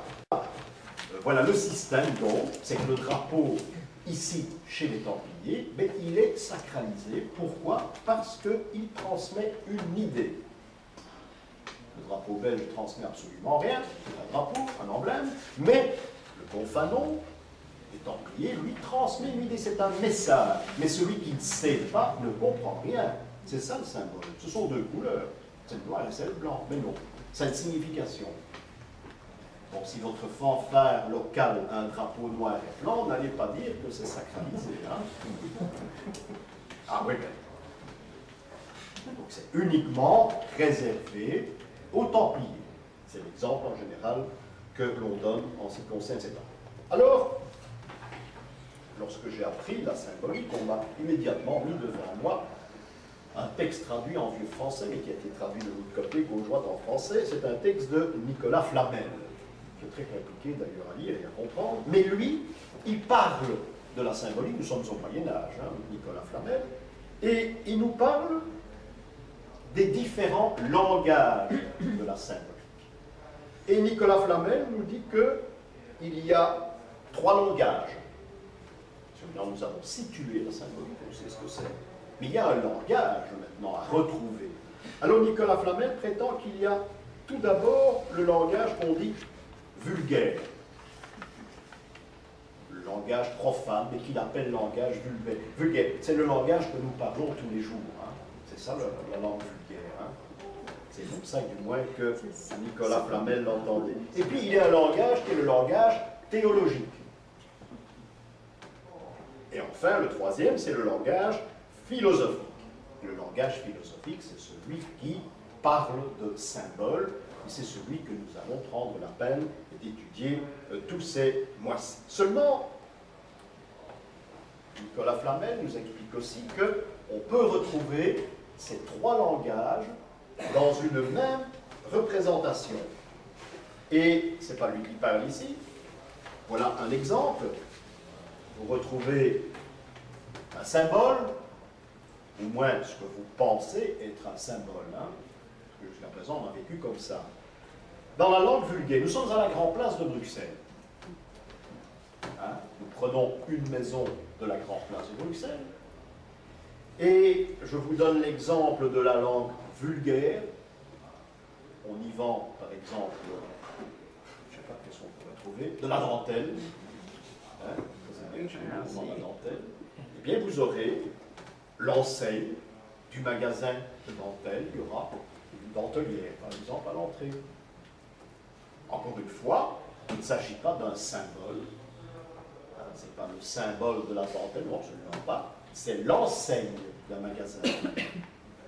voilà le système donc, c'est que le drapeau ici, chez les Templiers, mais il est sacralisé. Pourquoi? Parce qu'il transmet une idée. Le drapeau belge ne transmet absolument rien, c'est un drapeau, un emblème, mais le gonfanon des Templiers, lui, transmet une idée, c'est un message. Mais celui qui ne sait pas ne comprend rien. C'est ça le symbole. Ce sont deux couleurs, c'est le noir et c'est le blanc, mais non, ça a une signification. Bon, si votre fanfare locale a un drapeau noir et blanc, n'allez pas dire que c'est sacralisé. Hein? Ah oui, donc c'est uniquement réservé aux Templiers. C'est l'exemple en général que l'on donne en ce qui concerne cet art. Alors, lorsque j'ai appris la symbolique, on m'a immédiatement mis devant moi un texte traduit en vieux français, mais qui a été traduit de l'autre côté, gauchois en français. C'est un texte de Nicolas Flamel, qui est très compliqué d'ailleurs à lire et à comprendre, mais lui, il parle de la symbolique, nous sommes au Moyen-Âge, hein, Nicolas Flamel, et il nous parle des différents langages de la symbolique. Et Nicolas Flamel nous dit qu'il y a 3 langages. Maintenant, nous avons situé la symbolique, on sait ce que c'est. Mais il y a un langage maintenant à retrouver. Alors Nicolas Flamel prétend qu'il y a tout d'abord le langage qu'on dit vulgaire, le langage profane, mais qu'il appelle langage vulgaire. C'est le langage que nous parlons tous les jours. Hein. C'est ça la langue vulgaire. Hein. C'est comme ça, du moins, que Nicolas Flamel l'entendait. Et puis il y a un langage qui est le langage théologique. Et enfin, le troisième, c'est le langage philosophique. Le langage philosophique, c'est celui qui parle de symboles, et c'est celui que nous allons prendre la peine d'étudier tous ces mois-ci. Seulement, Nicolas Flamel nous explique aussi qu'on peut retrouver ces 3 langages dans une même représentation. Et ce n'est pas lui qui parle ici. Voilà un exemple. Vous retrouvez un symbole, au moins ce que vous pensez être un symbole, hein, parce que jusqu'à présent on a vécu comme ça. Dans la langue vulgaire, nous sommes à la Grand Place de Bruxelles. Hein, nous prenons une maison de la Grand Place de Bruxelles, et je vous donne l'exemple de la langue vulgaire. On y vend, par exemple, je ne sais pas qu'est-ce qu'on pourrait trouver, de la dentelle. Hein, la dentelle. Eh bien, vous aurez l'enseigne du magasin de dentelle. Il y aura une dentelière, par exemple, à l'entrée. Encore une fois, il ne s'agit pas d'un symbole. Hein, ce n'est pas le symbole de la dentelle, non, absolument pas. C'est l'enseigne d'un magasin.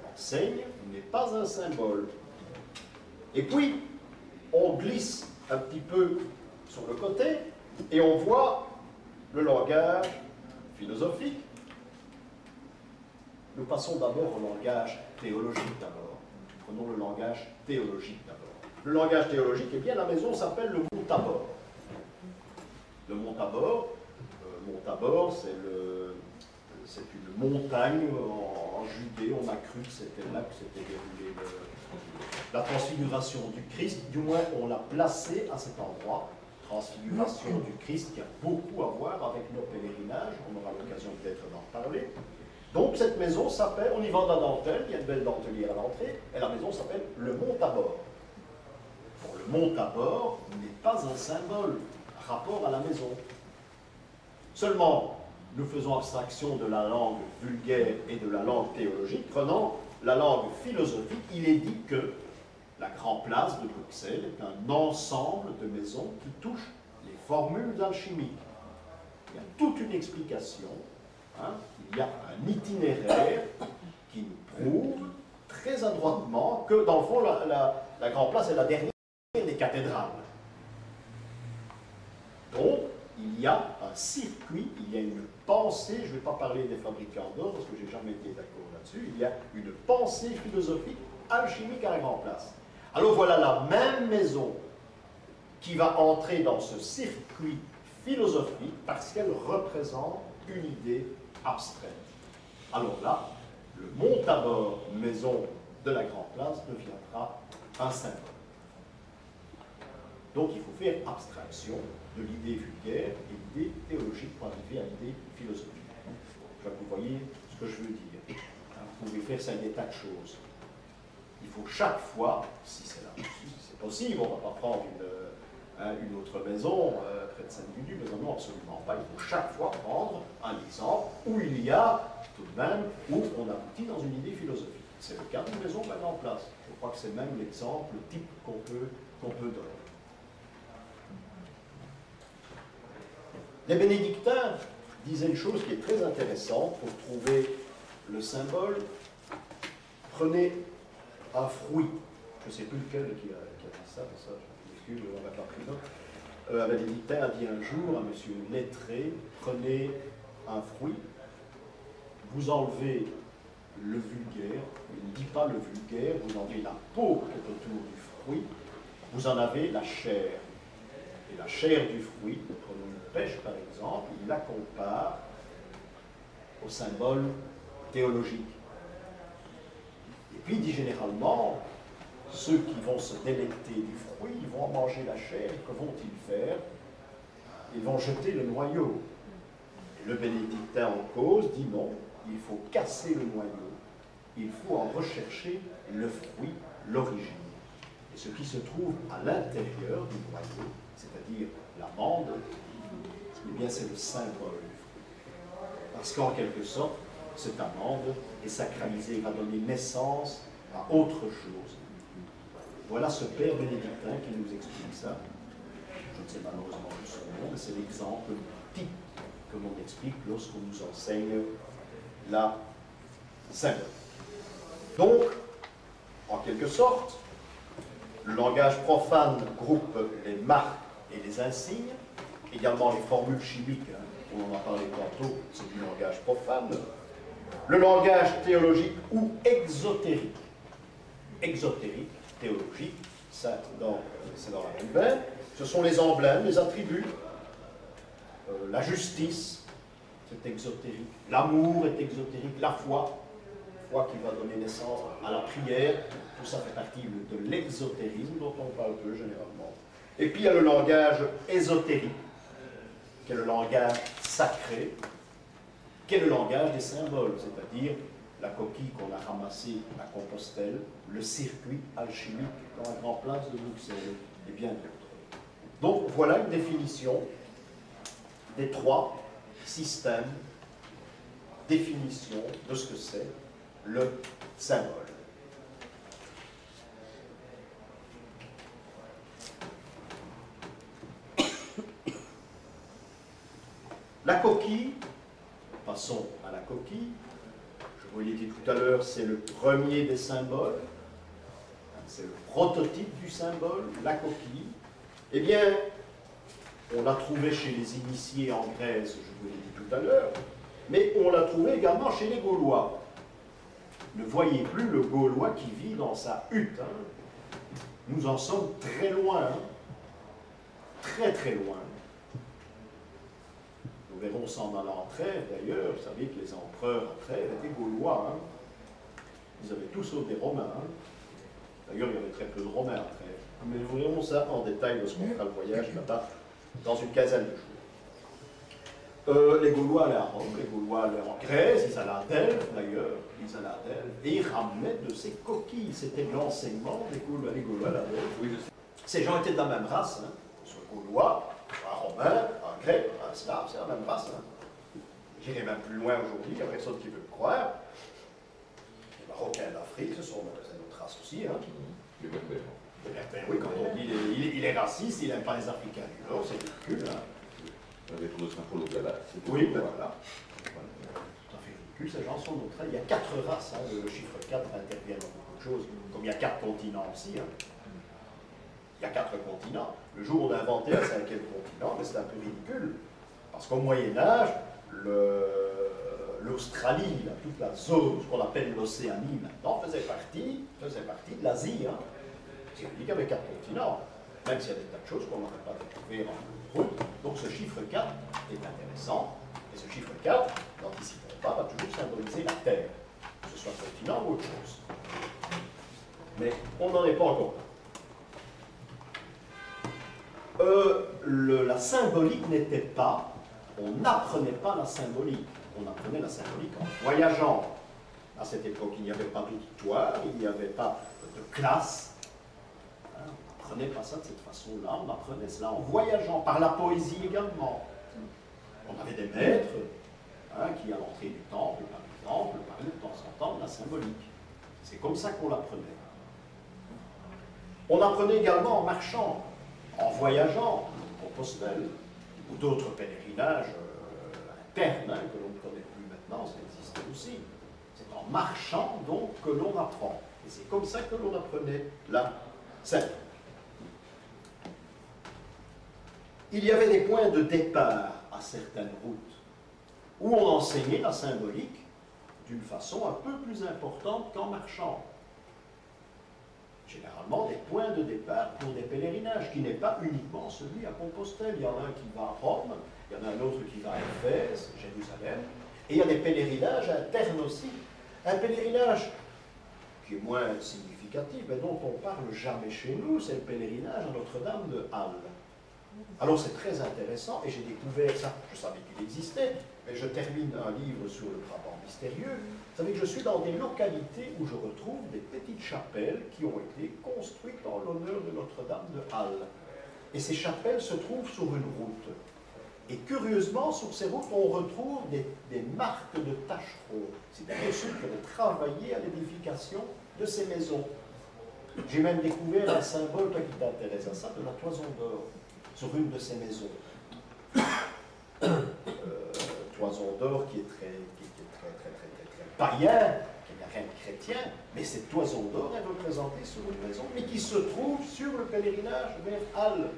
L'enseigne n'est pas un symbole. Et puis, on glisse un petit peu sur le côté et on voit le langage philosophique. Nous passons d'abord au langage théologique d'abord. Prenons le langage théologique d'abord. Le langage théologique, eh bien, la maison s'appelle le Mont Tabor. Le Mont Tabor, c'est une montagne en Judée. On a cru que c'était là que s'était déroulée la transfiguration du Christ. Du moins, on l'a placé à cet endroit. Transfiguration du Christ qui a beaucoup à voir avec nos pèlerinages. On aura l'occasion peut-être d'en parler. Donc cette maison s'appelle, on y vend de la dentelle, il y a une belle dentelière à l'entrée, et la maison s'appelle le Mont Tabor. Bon, le Mont Tabor n'est pas un symbole rapport à la maison. Seulement, nous faisons abstraction de la langue vulgaire et de la langue théologique. Prenant la langue philosophique, il est dit que la Grande Place de Bruxelles est un ensemble de maisons qui touchent les formules alchimiques. Il y a toute une explication, hein, il y a un itinéraire qui nous prouve très adroitement que, dans le fond, la Grande Place est la dernière des cathédrales. Donc, il y a un circuit, il y a une pensée, je ne vais pas parler des fabricants d'or parce que je n'ai jamais été d'accord là-dessus, il y a une pensée philosophique alchimique à la Grande Place. Alors voilà la même maison qui va entrer dans ce circuit philosophique parce qu'elle représente une idée abstraite. Alors là, le Montabor, maison de la Grande Place, deviendra un symbole. Donc il faut faire abstraction de l'idée vulgaire et l'idée théologique pour arriver à l'idée philosophique. Je crois que vous voyez ce que je veux dire. Vous pouvez faire ça des tas de choses. Il faut chaque fois, si c'est possible, on ne va pas prendre une autre maison près de Saint-Gudule, mais non, absolument pas. Il faut chaque fois prendre un exemple où il y a tout de même, où on aboutit dans une idée philosophique. C'est le cas d'une maison maintenant en place. Je crois que c'est même l'exemple type qu'on peut donner. Les bénédictins disaient une chose qui est très intéressante pour trouver le symbole. Prenez un fruit. Je ne sais plus lequel qui a dit ça, mais ça, je m'excuse, on n'a pas pris note. Un bénédictin a dit un jour à monsieur lettré, prenez un fruit, vous enlevez le vulgaire, il ne dit pas le vulgaire, vous enlevez la peau qui est autour du fruit, vous en avez la chair. Et la chair du fruit, prenons une pêche par exemple, il la compare au symbole théologique. Et puis il dit généralement, ceux qui vont se délecter du fruit, ils vont manger la chair, que vont-ils faire? Ils vont jeter le noyau. Et le bénédictin en cause dit non, il faut casser le noyau, il faut en rechercher le fruit, l'origine. Et ce qui se trouve à l'intérieur du noyau, c'est-à-dire l'amande, eh bien c'est le symbole du fruit. Parce qu'en quelque sorte, cette amande est sacralisée, va donner naissance à autre chose. Voilà ce père bénédictin qui nous explique ça. Je ne sais malheureusement plus son nom, mais c'est l'exemple type que l'on explique lorsqu'on nous enseigne la symbole. Donc, en quelque sorte, le langage profane groupe les marques et les insignes, également les formules chimiques, hein, on en a parlé tantôt, c'est du langage profane. Le langage théologique ou exotérique. Exotérique, théologique, c'est dans la même veine. Ce sont les emblèmes, les attributs. La justice, c'est exotérique. L'amour est exotérique. La foi qui va donner naissance à la prière. Tout ça fait partie de l'exotérisme dont on parle peu généralement. Et puis il y a le langage ésotérique, qui est le langage sacré, qui est le langage des symboles, c'est-à-dire la coquille qu'on a ramassée à Compostelle, le circuit alchimique dans la Grande Place de Bruxelles, et bien d'autres. Donc voilà une définition des trois systèmes, définition de ce que c'est le symbole. La coquille, passons à la coquille. Je vous l'ai dit tout à l'heure, c'est le premier des symboles. C'est le prototype du symbole, la coquille. Eh bien, on l'a trouvé chez les initiés en Grèce, je vous l'ai dit tout à l'heure, mais on l'a trouvé également chez les Gaulois. Ne voyez plus le Gaulois qui vit dans sa hutte. Hein. Nous en sommes très loin. Hein. Très très loin. Nous verrons ça en allant en trêve, d'ailleurs. Vous savez que les empereurs à trêve étaient Gaulois. Hein. Ils avaient tous sauf des Romains. Hein. D'ailleurs, il y avait très peu de Romains à trêve. Mais nous verrons ça en détail lorsqu'on fera le voyage là-bas dans une quinzaine de jours. Les Gaulois allaient à Rome, les Gaulois allaient en Grèce, ils allaient à Delphes d'ailleurs, ils allaient à Delphes, et ils ramenaient de ces coquilles. C'était l'enseignement des Gaulois, les Gaulois à Delphes. Oui, ces gens étaient de la même race, hein. Soit Gaulois, soit Romain, Grec, un slave, c'est la même race. Hein. J'irai même plus loin aujourd'hui, il n'y a personne qui veut le croire. Les Marocains d'Afrique, c'est notre race aussi. Hein. Les Berbères. Les Berbères, oui, quand on dit il est raciste, il n'aime pas les Africains du Nord, c'est ridicule. Hein. Avec le Saint-Paul au Gala. Oui, ben voilà. Tout à fait ridicule, ces gens sont notre. Il y a 4 races, hein, le chiffre 4 intervient dans beaucoup de choses, comme il y a 4 continents aussi. Hein. Il y a 4 continents. Le jour où on a inventé un 5e continent, mais c'est un peu ridicule. Parce qu'au Moyen-Âge, l'Australie, toute la zone, ce qu'on appelle l'Océanie maintenant, faisait partie de l'Asie. Hein. C'est qu'il y avait 4 continents, même s'il y a des tas de choses qu'on n'aurait pas découvert en route. Donc ce chiffre 4 est intéressant. Et ce chiffre 4, n'anticipons pas, va toujours symboliser la Terre, que ce soit continent ou autre chose. Mais on n'en est pas encore là. La symbolique n'était pas, on n'apprenait pas la symbolique, on apprenait la symbolique en voyageant. À cette époque, il n'y avait pas d'auditoire, il n'y avait pas de classe. Hein, on n'apprenait pas ça de cette façon-là, on apprenait cela en voyageant, par la poésie également. On avait des maîtres hein, qui, à l'entrée du temple, parlaient de temps en temps de la symbolique. C'est comme ça qu'on l'apprenait. On apprenait également en marchant, en voyageant, en Compostelle, ou d'autres pèlerinages internes hein, que l'on ne connaît plus maintenant, ça existait aussi. C'est en marchant donc que l'on apprend. Et c'est comme ça que l'on apprenait la symbolique. Il y avait des points de départ à certaines routes où on enseignait la symbolique d'une façon un peu plus importante qu'en marchant. Généralement des points de départ pour des pèlerinages, qui n'est pas uniquement celui à Compostelle. Il y en a un qui va à Rome, il y en a un autre qui va à Éphèse, Jérusalem, et il y a des pèlerinages internes aussi. Un pèlerinage qui est moins significatif, mais dont on ne parle jamais chez nous, c'est le pèlerinage à Notre-Dame de Halle. Alors c'est très intéressant, et j'ai découvert ça, je savais qu'il existait, mais je termine un livre sur le Brabant mystérieux. Vous savez que je suis dans des localités où je retrouve des petites chapelles qui ont été construites en l'honneur de Notre-Dame de Halle. Et ces chapelles se trouvent sur une route. Et curieusement, sur ces routes, on retrouve des marques de tâcherons. C'est-à-dire ceux qui ont travaillé à l'édification de ces maisons. J'ai même découvert un symbole, toi qui t'intéresse à ça, de la toison d'or, sur une de ces maisons. Toison d'or qui est très païen, qui n'a rien de chrétien, mais cette toison d'or est représentée sur une maison, mais qui se trouve sur le pèlerinage vers Halle.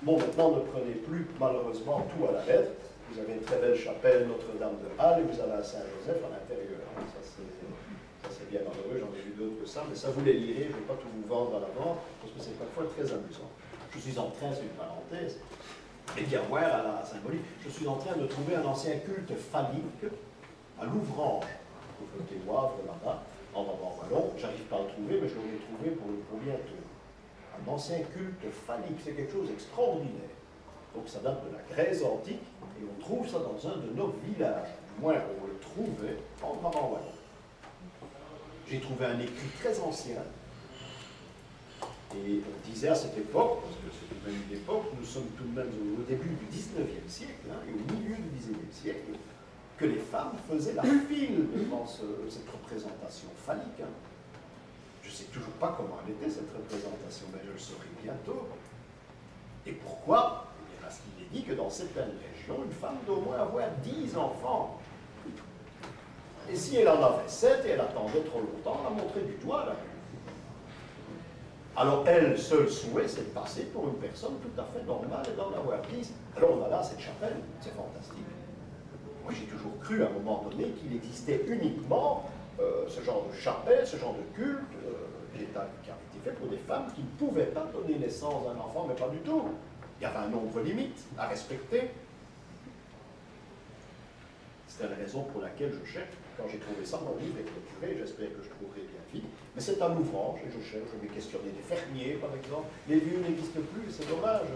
Bon, maintenant, ne prenez plus, malheureusement, tout à la lettre. Vous avez une très belle chapelle, Notre-Dame de Halle, et vous avez un Saint-Joseph à l'intérieur. Ça, c'est bien malheureux, j'en ai vu d'autres que ça, mais ça, vous les lirez, je ne vais pas tout vous vendre à l'avant, parce que c'est parfois très amusant. Je suis en train, c'est une parenthèse, et bien voir à la symbolique, je suis en train de trouver un ancien culte phallique à Louvrange, au côté Wavre, là-bas, en Brabant-Wallon. J'arrive pas à le trouver, mais je l'aurai trouvé pour bientôt. Un ancien culte phallique, c'est quelque chose d'extraordinaire. Donc ça date de la Grèce antique, et on trouve ça dans un de nos villages. Du moins, on le trouvait en Brabant-Wallon. J'ai trouvé un écrit très ancien, et on disait à cette époque, parce que c'est tout de même une époque, nous sommes tout de même au début du 19e siècle, hein, et au milieu du 19e siècle, que les femmes faisaient la file devant cette représentation phallique. Hein. Je ne sais toujours pas comment elle était, cette représentation, mais je le saurai bientôt. Et pourquoi? Eh bien parce qu'il est dit que dans certaines régions, une femme doit au moins avoir 10 enfants. Et si elle en avait 7 et elle attendait trop longtemps, on la montrait du doigt, là. Alors, elle, seul souhait, c'est de passer pour une personne tout à fait normale et d'en avoir 10. Alors, on a là cette chapelle, c'est fantastique. Moi, j'ai toujours cru, à un moment donné, qu'il existait uniquement ce genre de chapelle, ce genre de culte, qui avait été fait pour des femmes qui ne pouvaient pas donner naissance à un enfant, mais pas du tout. Il y avait un nombre limite à respecter. C'était la raison pour laquelle je cherche. Quand j'ai trouvé ça, mon livre est clôturé, j'espère que je trouverai bien vite. Mais c'est à Louvrange, et je cherche, je vais questionner des fermiers, par exemple. Les vieux n'existent plus, c'est dommage.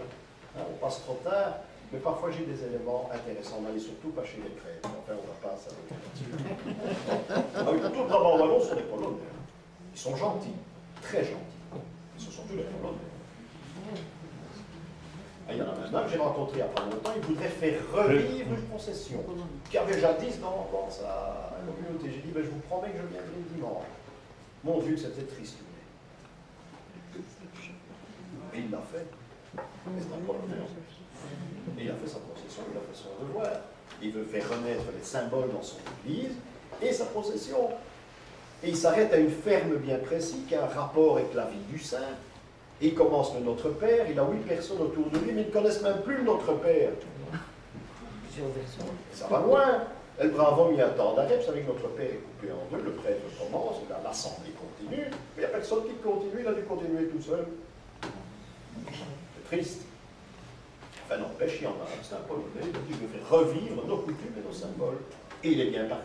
Hein, on passe trop tard. Mais parfois j'ai des éléments intéressants, mais surtout pas chez les prêtres. Enfin, on va pas s'arrêter là-dessus. Ah oui, tout le Brabant-Wallon sont des Polonais. Ils sont gentils, très gentils. Ce sont tous des Polonais. Ah, il y en a même un homme que j'ai rencontré il n'y a pas longtemps, il voudrait faire revivre une procession qui avait jadis dans sa communauté. J'ai dit, ben, je vous promets que je viendrai le dimanche. Mon Dieu, c'était triste. Et il l'a fait. Et c'est un problème. Et il a fait sa procession, il a fait son devoir. Il veut faire renaître les symboles dans son église et sa procession. Et il s'arrête à une ferme bien précise qui a un rapport avec la vie du saint. Et il commence le Notre Père, il a 8 personnes autour de lui, mais ils ne connaissent même plus le Notre Père. Ça va loin. El Bravo mis un temps d'arrêt, vous savez que Notre Père est coupé en deux, le prêtre commence, l'assemblée continue, mais il n'y a personne qui continue, il a dû continuer tout seul. C'est triste. Enfin, n'empêche, il y en a un, c'est un Polonais, il a dit, je vais faire revivre nos coutumes et nos symboles. Et il est bien parti.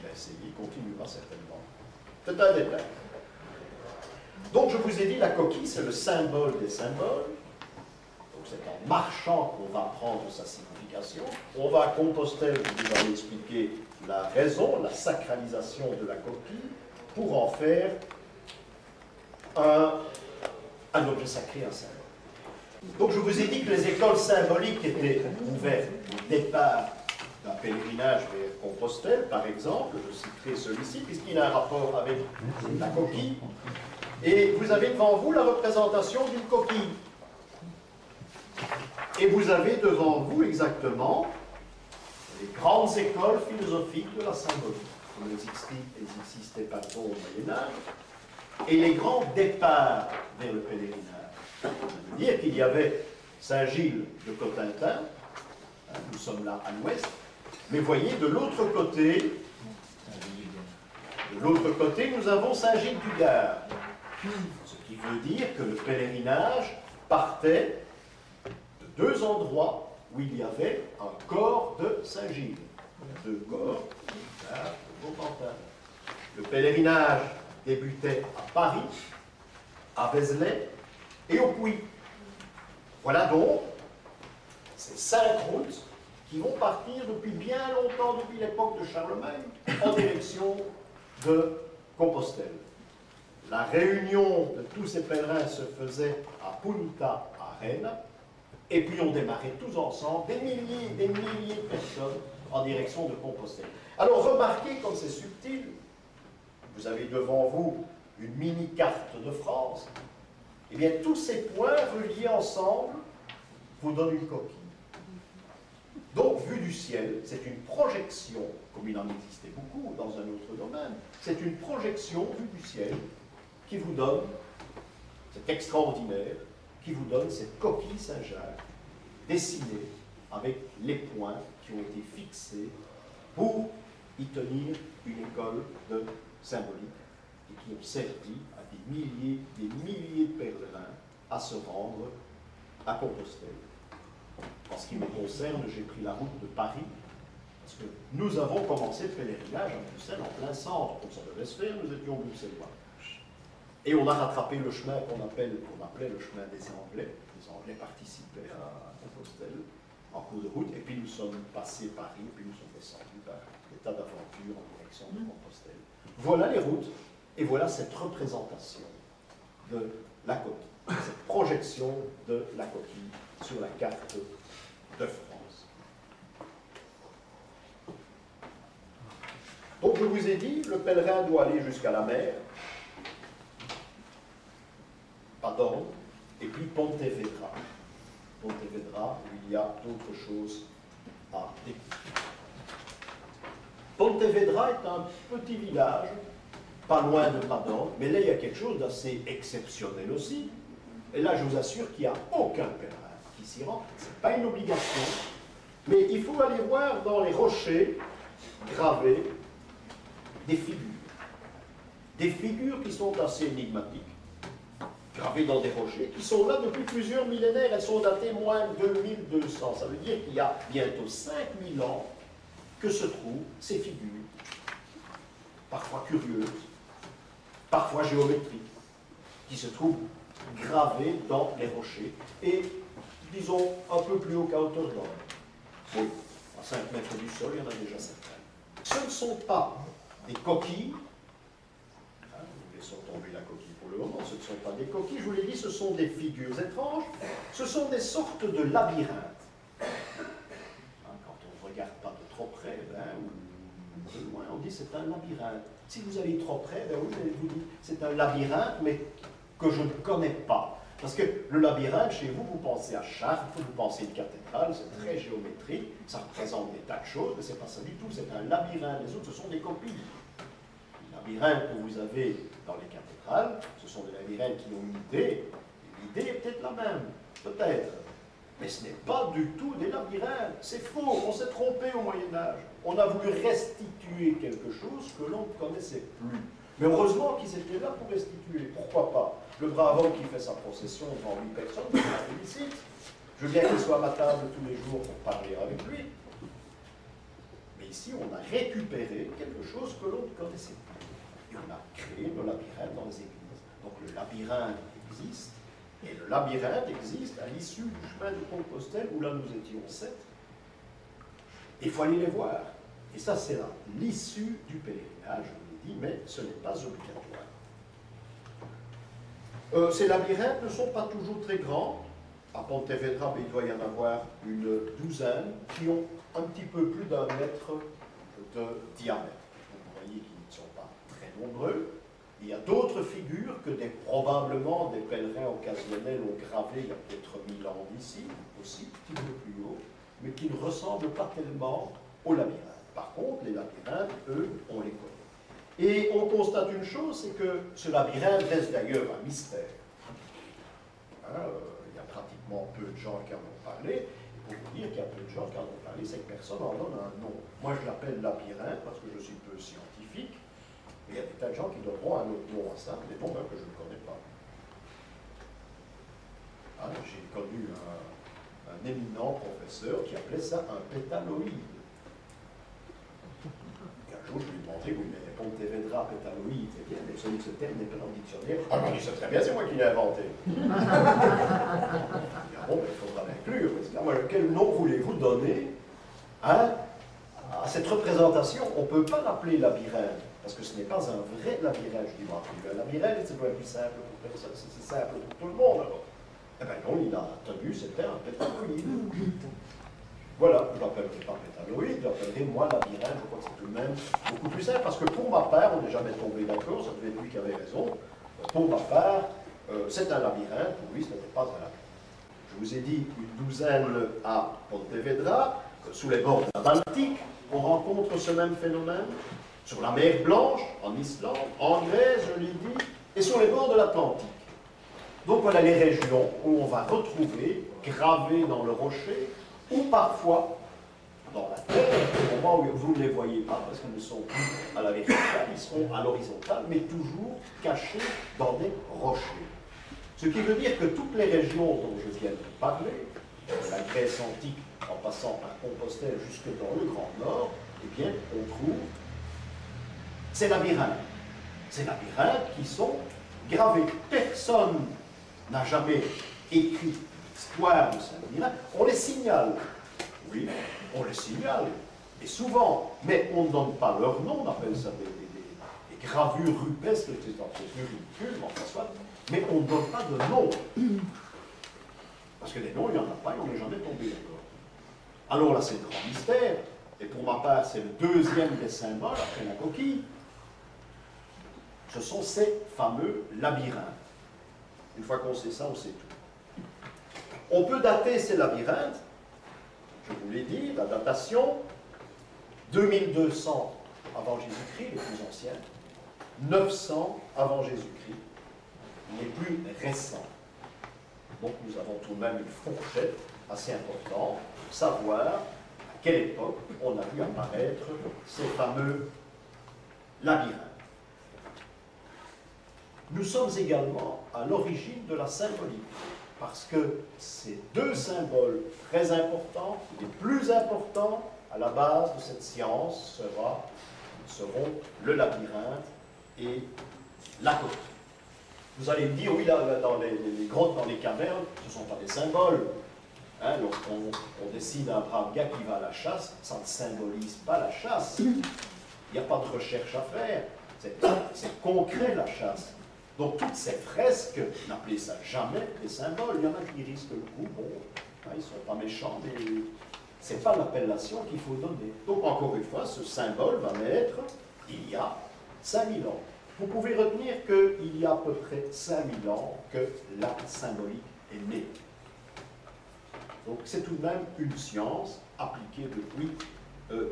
Il a essayé, il continuera certainement. C'est un détail. Donc, je vous ai dit, la coquille, c'est le symbole des symboles. Donc, c'est en marchant qu'on va prendre sa signification. On va à Compostelle, je vous ai expliqué la raison, la sacralisation de la coquille, pour en faire un objet sacré, un symbole. Donc, je vous ai dit que les écoles symboliques étaient ouvertes au départ d'un pèlerinage vers Compostelle, par exemple. Je citerai celui-ci, puisqu'il a un rapport avec la coquille. Et vous avez devant vous la représentation d'une coquille. Et vous avez devant vous exactement les grandes écoles philosophiques de la symbolique. Elles n'existaient pas trop au Moyen-Âge. Et les grands départs vers le pèlerinage. Ça veut dire qu'il y avait Saint-Gilles de Cotentin, nous sommes là à l'ouest, mais voyez, de l'autre côté, nous avons Saint-Gilles du Gard. Ce qui veut dire que le pèlerinage partait de 2 endroits où il y avait un corps de Saint-Gilles. 2 corps, de Cotentin. Le pèlerinage débutait à Paris, à Vézelay et au Puy. Voilà donc ces 5 routes qui vont partir depuis bien longtemps, depuis l'époque de Charlemagne, en direction de Compostelle. La réunion de tous ces pèlerins se faisait à Punta Arenas, et puis on démarrait tous ensemble, des milliers de personnes en direction de Compostelle. Alors remarquez comme c'est subtil, vous avez devant vous une mini-carte de France, et bien tous ces points reliés ensemble vous donnent une coquille. Donc, vue du ciel, c'est une projection, comme il en existait beaucoup dans un autre domaine, c'est une projection vue du ciel qui vous donne, c'est extraordinaire, qui vous donne cette coquille Saint-Jacques dessinée avec les points qui ont été fixés pour y tenir une école de symbolique et qui ont servi à des milliers de pèlerins à se rendre à Compostelle. En ce qui me concerne, j'ai pris la route de Paris, parce que nous avons commencé le pèlerinage à Bruxelles, en plein centre, comme ça devait se faire, nous étions bruxellois. Et on a rattrapé le chemin qu'on appelait le chemin des Anglais. Les Anglais participaient à Compostelle en cours de route, et puis nous sommes passés Paris, et puis nous sommes descendus par des tas d'aventures en direction de Compostelle. Voilà les routes, et voilà cette représentation de la coquille, cette projection de la coquille sur la carte de France. Donc je vous ai dit, le pèlerin doit aller jusqu'à la mer, Padone, et puis Pontevedra. Pontevedra, où il y a d'autres choses à découvrir. Pontevedra est un petit village, pas loin de Padone, mais là il y a quelque chose d'assez exceptionnel aussi. Et là je vous assure qu'il n'y a aucun pèlerin qui s'y rend. Ce n'est pas une obligation, mais il faut aller voir dans les rochers gravés des figures. Des figures qui sont assez énigmatiques, gravées dans des rochers, qui sont là depuis plusieurs millénaires. Elles sont datées moins de 2200. Ça veut dire qu'il y a bientôt 5000 ans que se trouvent ces figures, parfois curieuses, parfois géométriques, qui se trouvent gravées dans les rochers, et disons un peu plus haut qu'à hauteur d'homme. Oui, à 5 mètres du sol, il y en a déjà certains. Ce ne sont pas des coquilles, nous laissons tomber la coquille pour le le moment, ce ne sont pas des coquilles, je vous l'ai dit, ce sont des figures étranges, ce sont des sortes de labyrinthes. Quand on ne regarde pas de trop près, ou de loin, on dit c'est un labyrinthe. Si vous allez trop près, oui, je vous dis c'est un labyrinthe, mais que je ne connais pas. Parce que le labyrinthe, chez vous, vous pensez à Chartres, vous pensez à une cathédrale, c'est très géométrique, ça représente des tas de choses, mais ce n'est pas ça du tout, c'est un labyrinthe. Les autres, ce sont des copies. Les labyrinthes que vous avez dans les cathédrales, ce sont des labyrinthes qui ont une idée, et l'idée est peut-être la même, peut-être. Mais ce n'est pas du tout des labyrinthes, c'est faux, on s'est trompé au Moyen-Âge. On a voulu restituer quelque chose que l'on ne connaissait plus. Mais heureusement qu'ils étaient là pour restituer, pourquoi pas? Le brave homme qui fait sa procession devant 8 personnes, je le félicite. Je veux bien qu'il soit à ma table tous les jours pour parler avec lui. Mais ici, on a récupéré quelque chose que l'on ne connaissait plus. Et on a créé le labyrinthe dans les églises. Donc le labyrinthe existe, et le labyrinthe existe à l'issue du chemin de Compostelle, où là nous étions 7. Il faut aller les voir. Et ça, c'est là l'issue du pèlerinage, je vous l'ai dit, mais ce n'est pas obligatoire. Ces labyrinthes ne sont pas toujours très grands. À Pontevedra, il doit y en avoir une douzaine qui ont un petit peu plus d'1 mètre de diamètre. Vous voyez qu'ils ne sont pas très nombreux. Il y a d'autres figures que probablement des pèlerins occasionnels ont gravées il y a peut-être 1000 ans d'ici, aussi, un petit peu plus haut, mais qui ne ressemblent pas tellement aux labyrinthes. Par contre, les labyrinthes, eux, on les connaît. Et on constate une chose, c'est que ce labyrinthe reste d'ailleurs un mystère. Il y a pratiquement peu de gens qui en ont parlé. Et pour vous dire qu'il y a peu de gens qui en ont parlé, c'est que personne n'en donne un nom. Moi, je l'appelle labyrinthe parce que je suis peu scientifique. Mais il y a des tas de gens qui donneront un autre nom à ça, des noms que je ne connais pas. J'ai connu un éminent professeur qui appelait ça un pétaloïde. Un jour, je lui ai demandé, oui, mais Pontevedra, pétaloïde, c'est bien, mais ce terme n'est pas dans le dictionnaire. Ah, je sais très bien, c'est moi qui l'ai inventé. Bon, il faudra l'inclure. Moi, quel nom voulez-vous donner à cette représentation? On ne peut pas l'appeler labyrinthe, parce que ce n'est pas un vrai labyrinthe. Je dis, bon, un labyrinthe, c'est plus simple pour personne, c'est simple pour tout le monde. Alors. Eh bien non, il a tenu, c'était un pétaloïde. Voilà, je ne l'appellerai pas pétaloïde, je l'appellerai moi labyrinthe, je crois que c'est tout de même beaucoup plus simple, parce que pour ma part, on n'est jamais tombé d'accord, ça devait être lui qui avait raison, pour ma part, c'est un labyrinthe, pour lui ce n'était pas un labyrinthe. Je vous ai dit une douzaine à Pontevedra, sous les bords de la Baltique, on rencontre ce même phénomène, sur la mer Blanche, en Islande, en Grèce, je l'ai dit, et sur les bords de l'Atlantique. Donc voilà les régions où on va retrouver, gravées dans le rocher, ou parfois dans la terre, au moment où vous ne les voyez pas, parce qu'ils ne sont plus à la verticale, ils seront à l'horizontale, mais toujours cachés dans des rochers. Ce qui veut dire que toutes les régions dont je viens de parler, de la Grèce antique en passant par Compostelle jusque dans le Grand Nord, eh bien, on trouve ces labyrinthes. Ces labyrinthes qui sont gravés. Personne n'a jamais écrit l'histoire de ces labyrinthes. On les signale. Oui, on les signale. Et souvent, mais on ne donne pas leur nom, on appelle ça des gravures rupestres, c'est ridicule, mais enfin soit. Mais on ne donne pas de nom. Parce que des noms, il n'y en a pas et on n'est jamais tombé d'accord. Alors là, c'est le grand mystère. Et pour ma part, c'est le deuxième des symboles, après la coquille. Ce sont ces fameux labyrinthes. Une fois qu'on sait ça, on sait tout. On peut dater ces labyrinthes, je vous l'ai dit, la datation, 2200 avant Jésus-Christ, les plus anciens, 900 avant Jésus-Christ, les plus récents. Donc nous avons tout de même une fourchette assez importante pour savoir à quelle époque on a vu apparaître ces fameux labyrinthes. Nous sommes également à l'origine de la symbolique, parce que ces deux symboles très importants, les plus importants à la base de cette science, seront le labyrinthe et la coquille. Vous allez me dire, oui, là, dans les grottes, dans les cavernes, ce ne sont pas des symboles. Hein, lorsqu'on décide un brave gars qui va à la chasse, ça ne symbolise pas la chasse. Il n'y a pas de recherche à faire. C'est concret, la chasse. Donc toutes ces fresques, n'appelez ça jamais des symboles. Il y en a qui risquent le coup, bon, hein, ils ne sont pas méchants, mais ce n'est pas l'appellation qu'il faut donner. Donc encore une fois, ce symbole va naître il y a 5000 ans. Vous pouvez retenir qu'il y a à peu près 5000 ans que la symbolique est née. Donc c'est tout de même une science appliquée depuis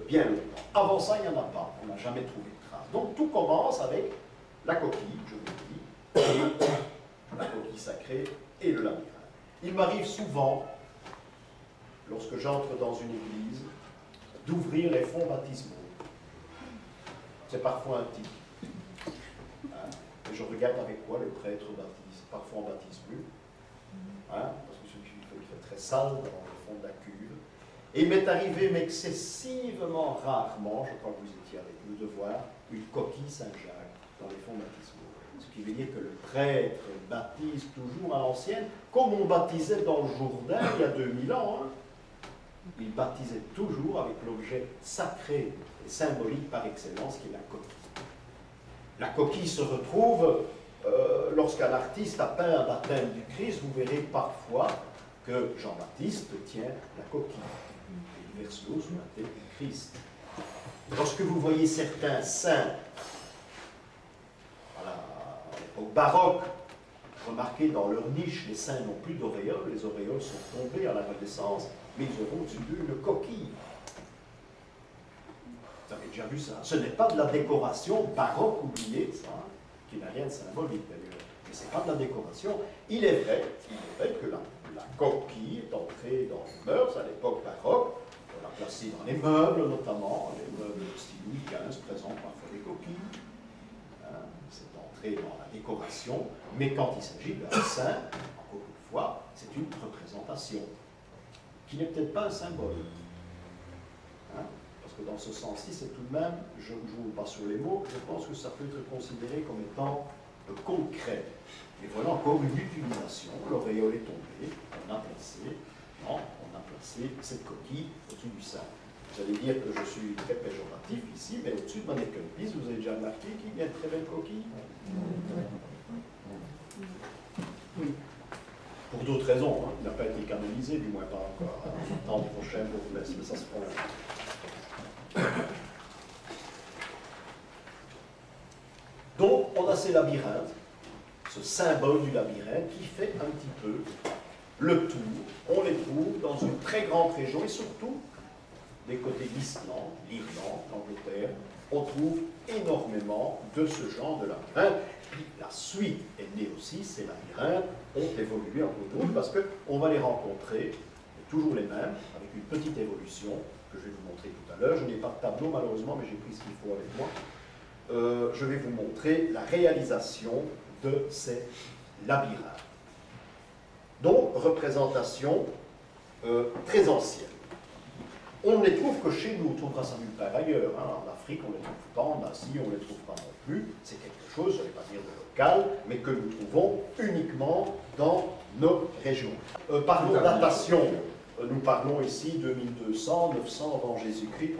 bien longtemps. Avant ça, il n'y en a pas. On n'a jamais trouvé de trace. Donc tout commence avec la coquille, je vous le dis, et la coquille sacrée et le labyrinthe. Il m'arrive souvent, lorsque j'entre dans une église, d'ouvrir les fonds baptismaux. C'est parfois un tic. Et je regarde avec quoi le prêtre baptise. Parfois on ne baptise plus, parce que il fait très sale dans le fond de la cuve. Et il m'est arrivé, mais excessivement rarement, je crois que vous étiez avec nous, de voir une coquille Saint-Jacques dans les fonds baptismaux. Ce qui veut dire que le prêtre baptise toujours à l'ancienne, comme on baptisait dans le Jourdain il y a 2000 ans. Il baptisait toujours avec l'objet sacré et symbolique par excellence qui est la coquille. La coquille se retrouve lorsqu'un artiste a peint un baptême du Christ, vous verrez parfois que Jean-Baptiste tient la coquille. Et il verse l'eau sous la tête du Christ. Lorsque vous voyez certains saints, à l'époque baroque, remarquez dans leur niche, les saints n'ont plus d'auréoles, les auréoles sont tombées à la Renaissance, mais ils auront au-dessus d'eux une coquille. Vous avez déjà vu ça? Ce n'est pas de la décoration baroque, oubliée, ça, qui n'a rien de symbolique d'ailleurs. Mais ce n'est pas de la décoration. Il est vrai que la coquille est entrée dans les mœurs à l'époque baroque. On l'a placée dans les meubles notamment. Les meubles de style Louis XV présentent parfois des coquilles. C'est entré dans la décoration. Mais quand il s'agit d'un saint, encore une fois, c'est une représentation qui n'est peut-être pas un symbole. Parce que dans ce sens-ci, c'est tout de même, je ne joue pas sur les mots, je pense que ça peut être considéré comme étant concret. Et voilà encore une utilisation. L'auréole est tombée, on a placé cette coquille au-dessus du sein. Vous allez dire que je suis très péjoratif ici, mais au-dessus de Mannequin Peace, vous avez déjà remarqué qu'il y a une très belle coquille? Oui. Pour d'autres raisons, il n'a pas été canonisé, du moins pas encore. L'an prochain, pour vous laisser, mais ça se prend. Donc, on a ces labyrinthes, ce symbole du labyrinthe qui fait un petit peu le tour. On les trouve dans une très grande région et surtout des côtés d'Islande, l'Irlande, l'Angleterre, on trouve énormément de ce genre de labyrinthe. Puis la suite est née aussi, ces labyrinthes ont évolué un peu d'autres parce qu'on va les rencontrer, toujours les mêmes, avec une petite évolution que je vais vous montrer tout à l'heure. Je n'ai pas de tableau malheureusement, mais j'ai pris ce qu'il faut avec moi. Je vais vous montrer la réalisation de ces labyrinthes. Donc, représentation très ancienne. On ne les trouve que chez nous, on trouvera ça nulle part ailleurs. En Afrique, on ne les trouve pas, en Asie, on ne les trouve pas non plus. C'est quelque chose, je ne vais pas dire de local, mais que nous trouvons uniquement dans nos régions. Parlons datation. Nous parlons ici de 1200, 900 avant Jésus-Christ.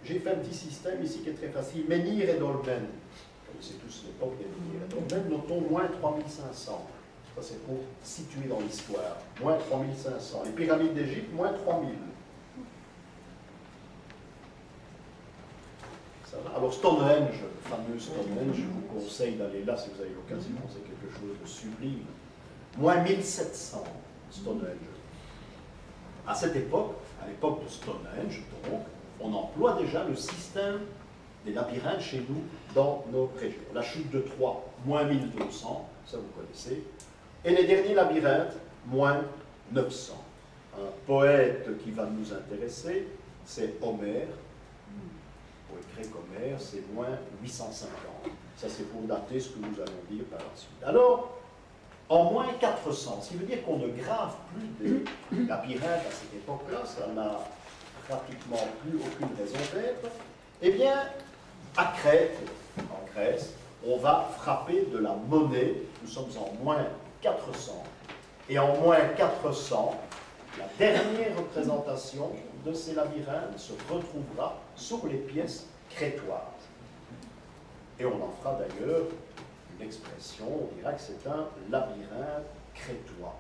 J'ai fait un petit système ici qui est très facile. Menhir et Dolmen. Vous connaissez tous l'époque des Menhir et Dolmen. Notons moins 3500. Ça, c'est pour situer dans l'histoire. Moins 3500. Les pyramides d'Égypte, moins 3000. Ça va. Alors, Stonehenge, le fameux Stonehenge, je vous conseille d'aller là si vous avez l'occasion. C'est quelque chose de sublime. Moins 1700, Stonehenge. À cette époque, à l'époque de Stonehenge, donc, on emploie déjà le système des labyrinthes chez nous dans nos régions. La chute de Troie, moins 1200, ça vous connaissez. Et les derniers labyrinthes, moins 900. Un poète qui va nous intéresser, c'est Homère. Poète grec Homère, c'est moins 850. Ça, c'est pour dater ce que nous allons dire par la suite. Alors, en moins 400, ce qui veut dire qu'on ne grave plus des labyrinthes à cette époque-là, ça n'a pratiquement plus aucune raison d'être, eh bien, à Crète, en Grèce, on va frapper de la monnaie, nous sommes en moins 400, et en moins 400, la dernière représentation de ces labyrinthes se retrouvera sur les pièces crétoises. Et on en fera d'ailleurs une expression, on dira que c'est un labyrinthe crétois.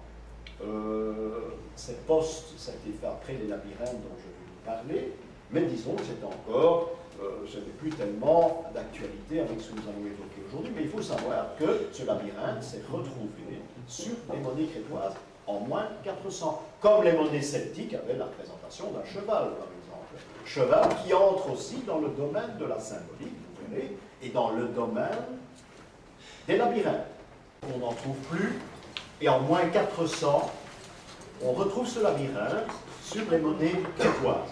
Ces postes, ça a été fait après les labyrinthes dont je vais vous parler, mais disons que c'est encore, ce n'est plus tellement d'actualité avec ce que nous allons évoquer aujourd'hui, mais il faut savoir que ce labyrinthe s'est retrouvé sur les monnaies crétoises en moins 400, comme les monnaies celtiques avaient la représentation d'un cheval, par exemple. Cheval qui entre aussi dans le domaine de la symbolique, vous verrez, et dans le domaine des labyrinthes. On n'en trouve plus, et en moins 400, on retrouve ce labyrinthe sur les monnaies crétoises.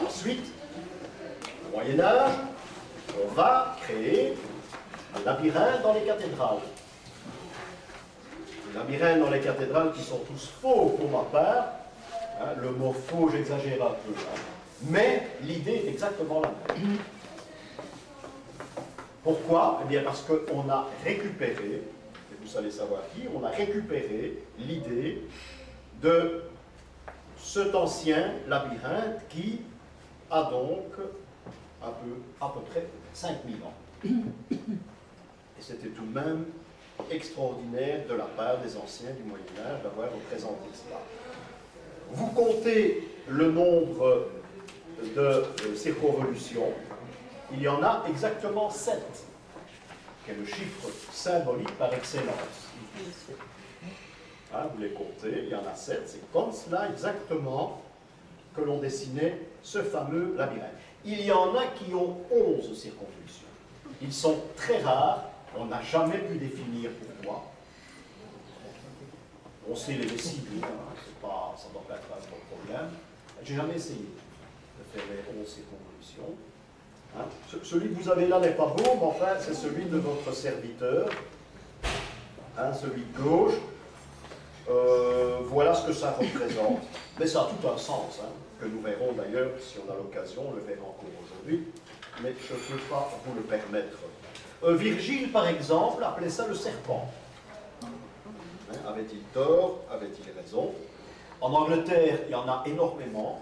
Ensuite, au Moyen-Âge, on va créer un labyrinthe dans les cathédrales. Les labyrinthes dans les cathédrales qui sont tous faux pour ma part. Hein, le mot faux, j'exagère un peu. Hein, mais l'idée est exactement la même. Pourquoi? Eh bien parce qu'on a récupéré, et vous savez savoir qui, on a récupéré l'idée de cet ancien labyrinthe qui a donc à peu près 5000 ans. Et c'était tout de même extraordinaire de la part des anciens du Moyen-Âge d'avoir représenté cela. Vous comptez le nombre de circonvolutions, il y en a exactement 7, qui est le chiffre symbolique par excellence. Hein, vous les comptez, il y en a 7, c'est comme cela exactement que l'on dessinait ce fameux labyrinthe. Il y en a qui ont 11 circonvolutions. Ils sont très rares, on n'a jamais pu définir pourquoi. On sait les décider, hein, ça ne doit pas être un gros problème. J'ai jamais essayé de faire les 11 circonvolutions. Hein. Celui que vous avez là n'est pas beau, mais enfin, c'est celui de votre serviteur. Hein, celui de gauche. Voilà ce que ça représente. Mais ça a tout un sens, hein, que nous verrons d'ailleurs, si on a l'occasion, on le verra encore aujourd'hui. Mais je ne peux pas vous le permettre. Virgile, par exemple, appelait ça le serpent. Hein, avait-il tort? Avait-il raison? En Angleterre, il y en a énormément,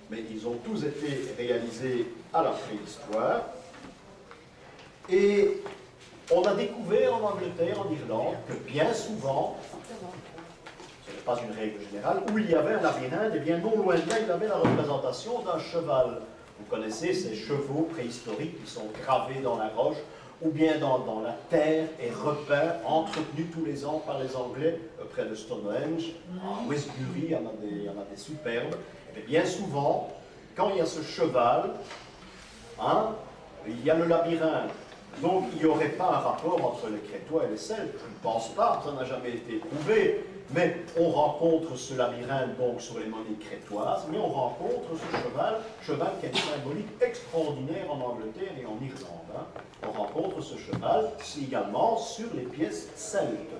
mais ils ont tous été réalisés à la préhistoire. Et on a découvert en Angleterre, en Irlande, que bien souvent, ce n'est pas une règle générale, où il y avait un labyrinthe, et bien non loin de là, il avait la représentation d'un cheval. Vous connaissez ces chevaux préhistoriques qui sont gravés dans la roche, ou bien dans la terre et repeints, entretenus tous les ans par les Anglais près de Stonehenge. En Westbury, il y en a des superbes. Et bien souvent, quand il y a ce cheval, hein, il y a le labyrinthe. Donc il n'y aurait pas un rapport entre les Crétois et les Celtes. Je ne pense pas, ça n'a jamais été prouvé. Mais on rencontre ce labyrinthe donc sur les monnaies crétoises, mais on rencontre ce cheval qui a une symbolique extraordinaire en Angleterre et en Irlande. Hein. On rencontre ce cheval également sur les pièces celtes.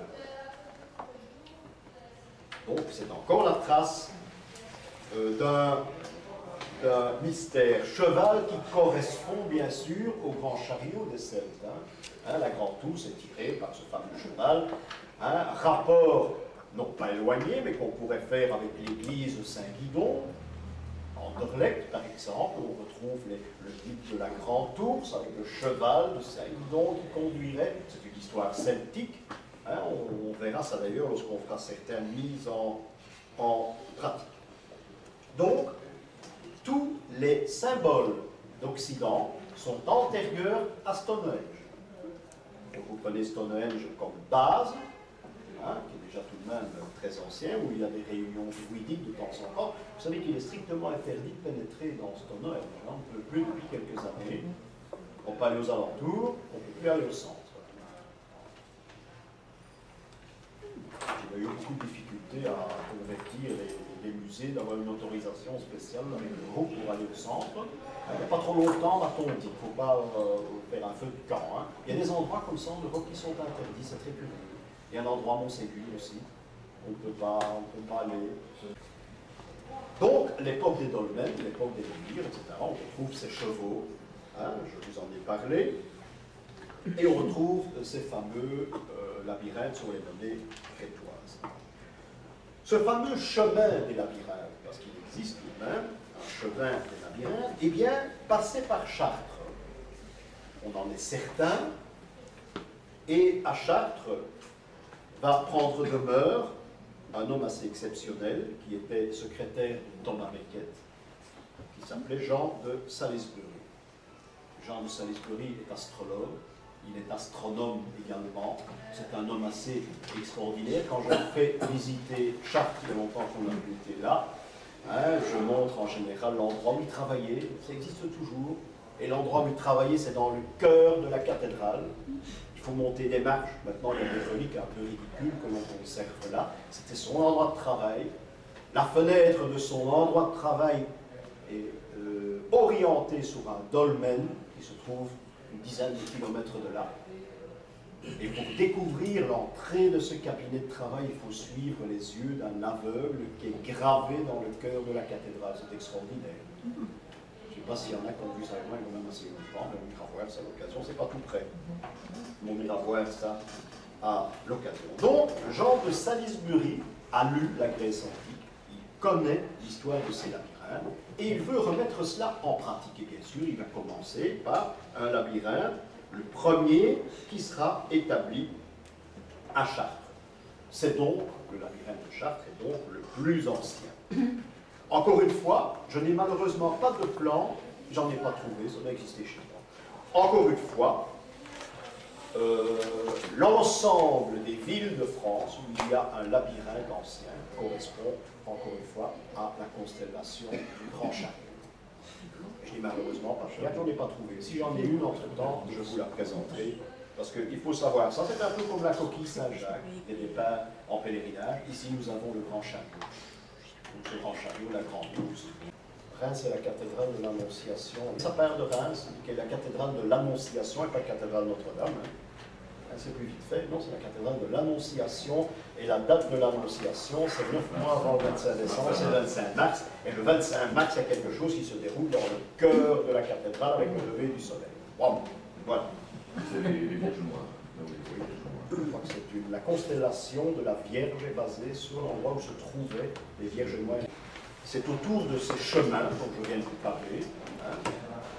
Donc c'est encore la trace d'un mystère. Cheval qui correspond bien sûr au grand chariot des Celtes. Hein. La grande tour est tirée par ce fameux cheval. Hein. Rapport non pas éloigné, mais qu'on pourrait faire avec l'église Saint-Guidon. En Anderlecht, par exemple, on retrouve le type de la grande ours avec le cheval de Saint-Guidon qui conduirait. C'est une histoire celtique. Hein, on verra ça d'ailleurs lorsqu'on fera certaines mises en pratique. Donc, tous les symboles d'Occident sont antérieurs à Stonehenge. Donc, vous prenez Stonehenge comme base, hein, qui est déjà tout de même très ancien, où il y a des réunions druidiques de temps en temps. Vous savez qu'il est strictement interdit de pénétrer dans Stonehenge. On ne peut plus depuis quelques années. On peut aller aux alentours, on ne peut plus aller au centre. Il y a eu beaucoup de difficultés à convertir les musées, d'avoir une autorisation spéciale avec le groupe pour aller au centre. Il n'y a pas trop longtemps, m'a-t-on dit, il ne faut pas faire un feu de camp. Hein. Il y a des endroits comme ça en Europe qui sont interdits, c'est très curieux. Il y a un endroit à Montségur aussi, on ne peut pas aller. Donc, l'époque des dolmens, l'époque des délires, etc., on retrouve ces chevaux, hein, je vous en ai parlé, et on retrouve ces fameux labyrinthes sur les monnaies crétoises. Ce fameux chemin des labyrinthes, parce qu'il existe tout de même, un chemin des labyrinthes, eh bien, passé par Chartres. On en est certain, Et à Chartres va prendre demeure un homme assez exceptionnel qui était secrétaire de Thomas Becket, qui s'appelait Jean de Salisbury. Jean de Salisbury est astrologue, il est astronome également. C'est un homme assez extraordinaire. Quand je fais visiter Chartres, il y a longtemps qu'on a été là, je montre en général l'endroit où il travaillait, ça existe toujours. Et l'endroit où il travaillait, c'est dans le cœur de la cathédrale. Il faut monter des marches. Maintenant, il y a des reliques un peu ridicules que l'on conserve là. C'était son endroit de travail. La fenêtre de son endroit de travail est orientée sur un dolmen qui se trouve une dizaine de kilomètres de là. Et pour découvrir l'entrée de ce cabinet de travail, il faut suivre les yeux d'un aveugle qui est gravé dans le cœur de la cathédrale. C'est extraordinaire. Je ne sais pas s'il y en a qui ont vu ça avec moi, quand même assez longtemps, mais on ira voir ça à l'occasion, c'est pas tout près. On ira voir ça à l'occasion. Donc, Jean de Salisbury a lu la Grèce antique, il connaît l'histoire de ces labyrinthes, et il veut remettre cela en pratique. Et bien sûr, il va commencer par un labyrinthe, le premier qui sera établi à Chartres. C'est donc, le labyrinthe de Chartres est donc le plus ancien. Encore une fois, je n'ai malheureusement pas de plan, j'en ai pas trouvé, ça doit exister chez moi. Encore une fois, l'ensemble des villes de France où il y a un labyrinthe ancien correspond, encore une fois, à la constellation du Grand Chariot. Je dis malheureusement pas, j'en ai pas trouvé. Si j'en ai une entre-temps, je vous la présenterai. Parce qu'il faut savoir, ça c'est un peu comme la coquille Saint-Jacques, des départs en pèlerinage. Ici, nous avons le Grand Chariot. Donc, le Grand Chariot, la Grande Douce. Reims, c'est la cathédrale de l'Annonciation. Ça part de Reims, qui est la cathédrale de l'Annonciation, et pas la cathédrale Notre-Dame. C'est plus vite fait. Non, c'est la cathédrale de l'Annonciation. Et la date de l'Annonciation, c'est 9 mois avant le 25 décembre, c'est le 25 mars. Et le 25 mars, il y a quelque chose qui se déroule dans le cœur de la cathédrale avec le lever du soleil. Wow. Voilà. C'est les Vierges Noires. Je crois que c'est la constellation de la Vierge est basée sur l'endroit où se trouvaient les Vierges Noires. C'est autour de ces chemins dont je viens de vous parler,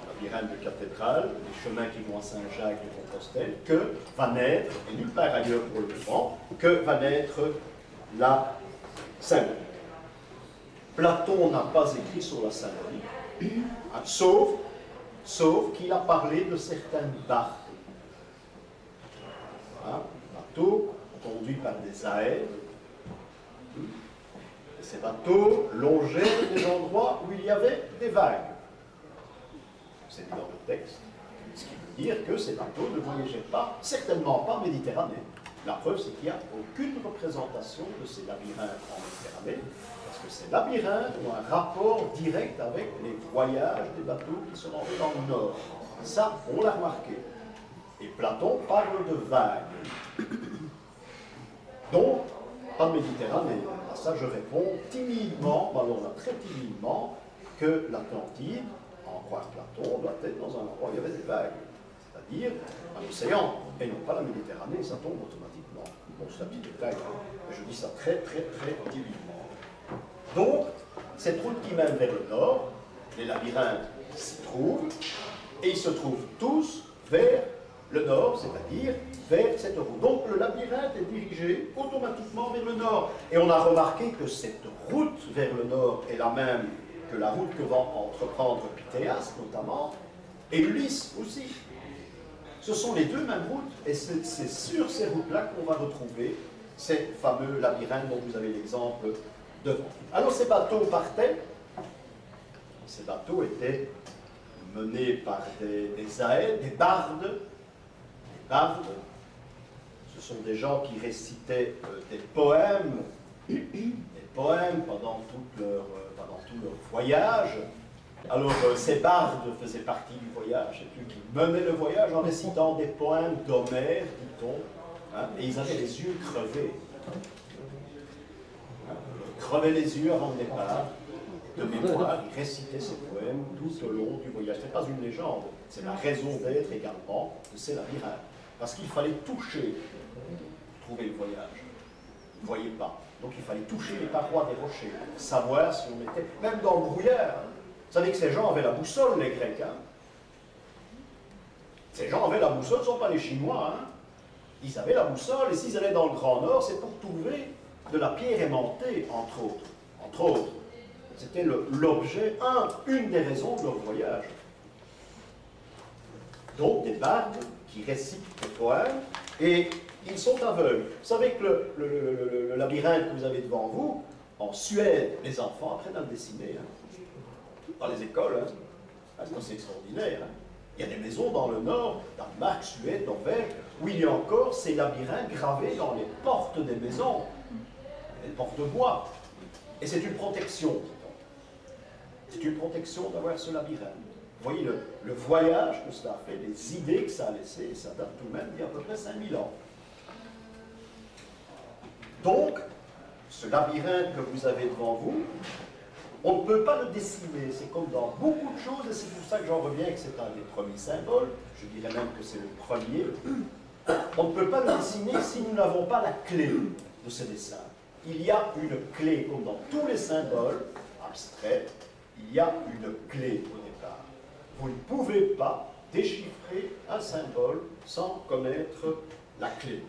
labyrinthe de cathédrale, les chemins qui vont à Saint-Jacques de Compostelle, que va naître, et nulle part ailleurs pour le moment, que va naître la symbolique. Platon n'a pas écrit sur la symbolique, sauf qu'il a parlé de certaines barques. Bateaux conduits par des aèdes. Et ces bateaux longeaient des endroits où il y avait des vagues. C'est dans le texte. Ce qui veut dire que ces bateaux ne voyageaient pas, certainement pas en Méditerranée. La preuve, c'est qu'il n'y a aucune représentation de ces labyrinthes en Méditerranée, parce que ces labyrinthes ont un rapport direct avec les voyages des bateaux qui se rendaient dans le nord. Ça, on l'a remarqué. Et Platon parle de vagues. Donc, pas de Méditerranée. À ça, je réponds timidement, alors là, très timidement, que l'Atlantide, en croire Platon, doit être dans un endroit où il y avait des vagues. C'est-à-dire un océan, et non pas la Méditerranée, ça tombe automatiquement. Bon, c'est un petit détail, mais je dis ça très, très, très timidement. Donc, cette route qui mène vers le nord, les labyrinthes s'y trouvent, et ils se trouvent tous vers le nord, c'est-à-dire vers cette route. Donc le labyrinthe est dirigé automatiquement vers le nord. Et on a remarqué que cette route vers le nord est la même que la route que va entreprendre Pythéas, notamment, et Ulysse aussi. Ce sont les deux mêmes routes, et c'est sur ces routes-là qu'on va retrouver ces fameux labyrinthes dont vous avez l'exemple devant. Alors ces bateaux partaient, ces bateaux étaient menés par des aèdes, des bardes. Les bardes, ce sont des gens qui récitaient des poèmes pendant tout leur voyage. Alors ces bardes faisaient partie du voyage, et puis qui menaient le voyage en récitant des poèmes d'Homère, dit-on, et ils avaient les yeux crevés. Ils crevaient les yeux avant le départ, de mémoire, ils récitaient ces poèmes tout au long du voyage. Ce n'est pas une légende, c'est la raison d'être également de ces labyrinthes. Parce qu'il fallait toucher pour trouver le voyage. Ils ne voyaient pas. Donc il fallait toucher les parois des rochers, savoir si on était, même dans le brouillard. Vous savez que ces gens avaient la boussole, les Grecs. Ces gens avaient la boussole, ce ne sont pas les Chinois. Ils avaient la boussole, et s'ils allaient dans le Grand Nord, c'est pour trouver de la pierre aimantée, entre autres. Entre autres. C'était l'objet, une des raisons de leur voyage. Donc des bardes qui récitent des poèmes, et ils sont aveugles. Vous savez que le labyrinthe que vous avez devant vous, en Suède, les enfants apprennent à le dessiner. Hein. Dans les écoles, hein. C'est extraordinaire. Hein. Il y a des maisons dans le nord, Danemark, Suède, Norvège, où il y a encore ces labyrinthes gravés dans les portes des maisons, les portes de bois. Et c'est une protection. C'est une protection d'avoir ce labyrinthe. Vous voyez le voyage que cela a fait, les idées que ça a laissées, et ça date tout de même d'il y a à peu près 5000 ans. Donc, ce labyrinthe que vous avez devant vous, on ne peut pas le dessiner. C'est comme dans beaucoup de choses, et c'est pour ça que j'en reviens que c'est un des premiers symboles. Je dirais même que c'est le premier. On ne peut pas le dessiner si nous n'avons pas la clé de ce dessin. Il y a une clé, comme dans tous les symboles abstraits, il y a une clé au départ. Vous ne pouvez pas déchiffrer un symbole sans connaître la clé.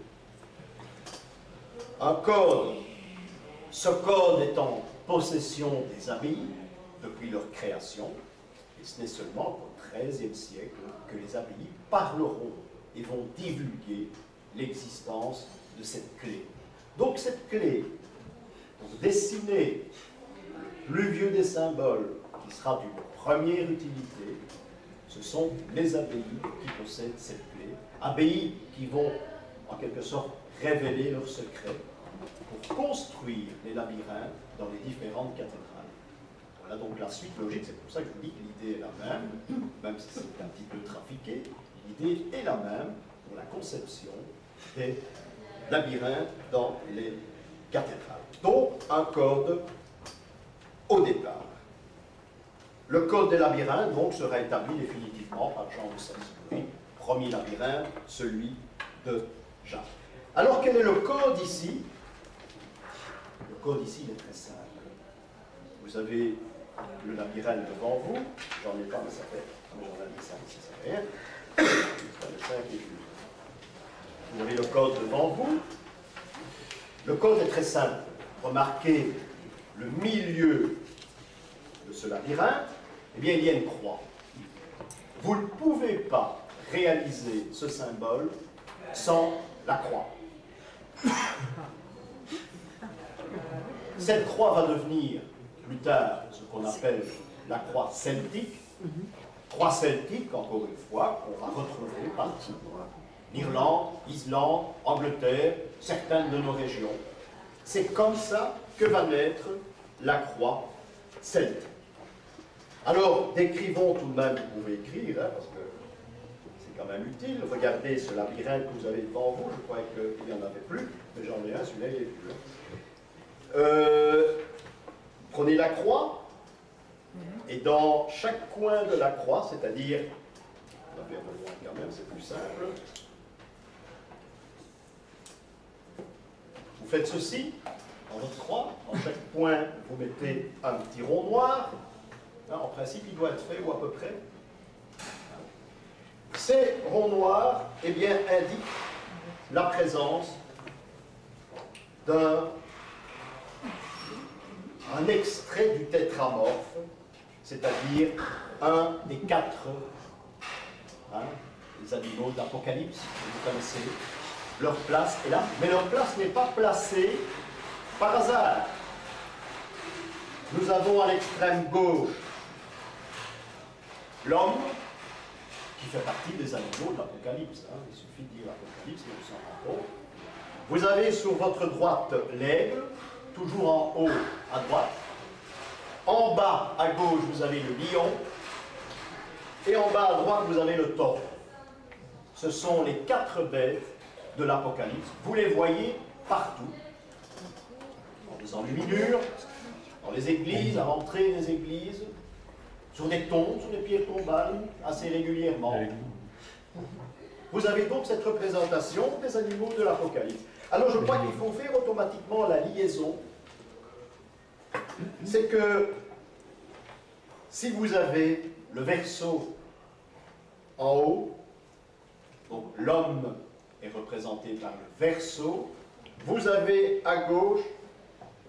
Un code, ce code est en possession des abbayes depuis leur création, et ce n'est seulement au XIIIe siècle que les abbayes parleront et vont divulguer l'existence de cette clé. Donc cette clé, pour dessiner le plus vieux des symboles, qui sera d'une première utilité, ce sont les abbayes qui possèdent cette clé, abbayes qui vont en quelque sorte révéler leurs secrets pour construire les labyrinthes dans les différentes cathédrales. Voilà donc la suite logique, c'est pour ça que je vous dis que l'idée est la même si c'est un petit peu trafiqué, l'idée est la même pour la conception des labyrinthes dans les cathédrales. Donc, un code au départ. Le code des labyrinthes, donc, sera établi définitivement par Jean de Salisbury. Premier labyrinthe, celui de Jacques. Alors, quel est le code ici? Le code ici, il est très simple. Vous avez le labyrinthe devant vous. J'en ai pas, mais ça fait... J'en ai 5 ici, ça fait rien. Vous avez le code devant vous. Le code est très simple. Remarquez le milieu de ce labyrinthe. Eh bien, il y a une croix. Vous ne pouvez pas réaliser ce symbole sans la croix. Cette croix va devenir plus tard ce qu'on appelle la croix celtique. Croix celtique, encore une fois, qu'on va retrouver partout. Irlande, Islande, Angleterre, certaines de nos régions. C'est comme ça que va naître la croix celte. Alors, décrivons tout de même, vous pouvez écrire, hein, parce que c'est quand même utile. Regardez ce labyrinthe que vous avez devant vous, je croyais qu'il n'y en avait plus, mais j'en ai un, celui-là il est plus. Prenez la croix, et dans chaque coin de la croix, c'est-à-dire, on va faire de loin quand même, c'est plus simple. Vous faites ceci, dans votre croix, dans chaque point, vous mettez un petit rond noir. En principe, il doit être fait, ou à peu près. Ces ronds noirs, eh bien, indiquent la présence d'un extrait du tétramorphe, c'est-à-dire un des 4 les animaux d'Apocalypse, que vous connaissez. Leur place est là, mais leur place n'est pas placée par hasard. Nous avons à l'extrême gauche l'homme, qui fait partie des animaux de l'Apocalypse. Il suffit de dire l'Apocalypse et on s'en rend compte. Vous avez sur votre droite l'aigle, toujours en haut à droite. En bas à gauche, vous avez le lion. Et en bas à droite, vous avez le taureau. Ce sont les 4 bêtes de l'Apocalypse. Vous les voyez partout. Dans les enluminures, dans les églises, à l'entrée des églises, sur des tombes, sur des pierres tombales, assez régulièrement. Vous avez donc cette représentation des animaux de l'Apocalypse. Alors je crois qu'il faut faire automatiquement la liaison. C'est que si vous avez le verso en haut, donc l'homme est représenté par le Verseau. Vous avez à gauche,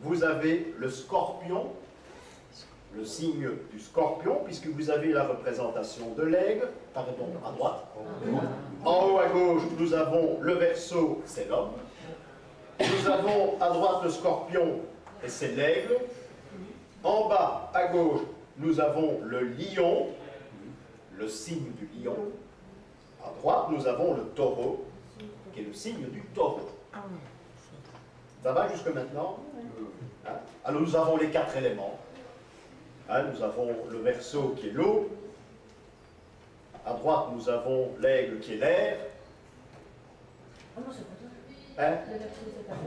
vous avez le Scorpion, le signe du Scorpion, puisque vous avez la représentation de l'aigle, pardon, à droite. En haut à gauche, nous avons le Verseau, c'est l'homme. Nous avons à droite le Scorpion, et c'est l'aigle. En bas à gauche, nous avons le lion, le signe du lion. À droite, nous avons le taureau, qui est le signe du taureau. Ça va jusque maintenant? Hein? Alors nous avons les 4 éléments. Hein, nous avons le Verseau qui est l'eau. À droite, nous avons l'aigle qui est l'air. Ah non, c'est pas ça. Hein? Le Verseau, c'est pas ça.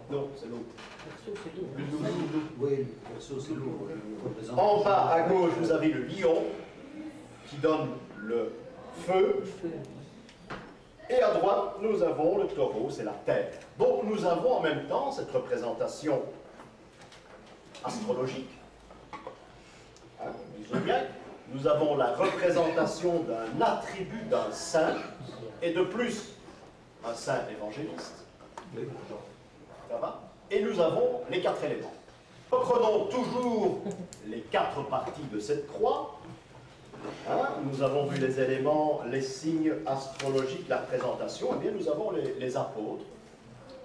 Non, c'est l'eau. Oui, le Verseau, c'est l'eau. En bas à gauche, vous avez le lion qui donne le feu. Et à droite, nous avons le taureau, c'est la terre. Donc nous avons en même temps cette représentation astrologique. Hein, disons bien, nous avons la représentation d'un attribut d'un saint, et de plus, un saint évangéliste. Ça va? Et nous avons les 4 éléments. Reprenons toujours les 4 parties de cette croix. Hein, nous avons vu les éléments, les signes astrologiques, la représentation. Eh bien, nous avons les apôtres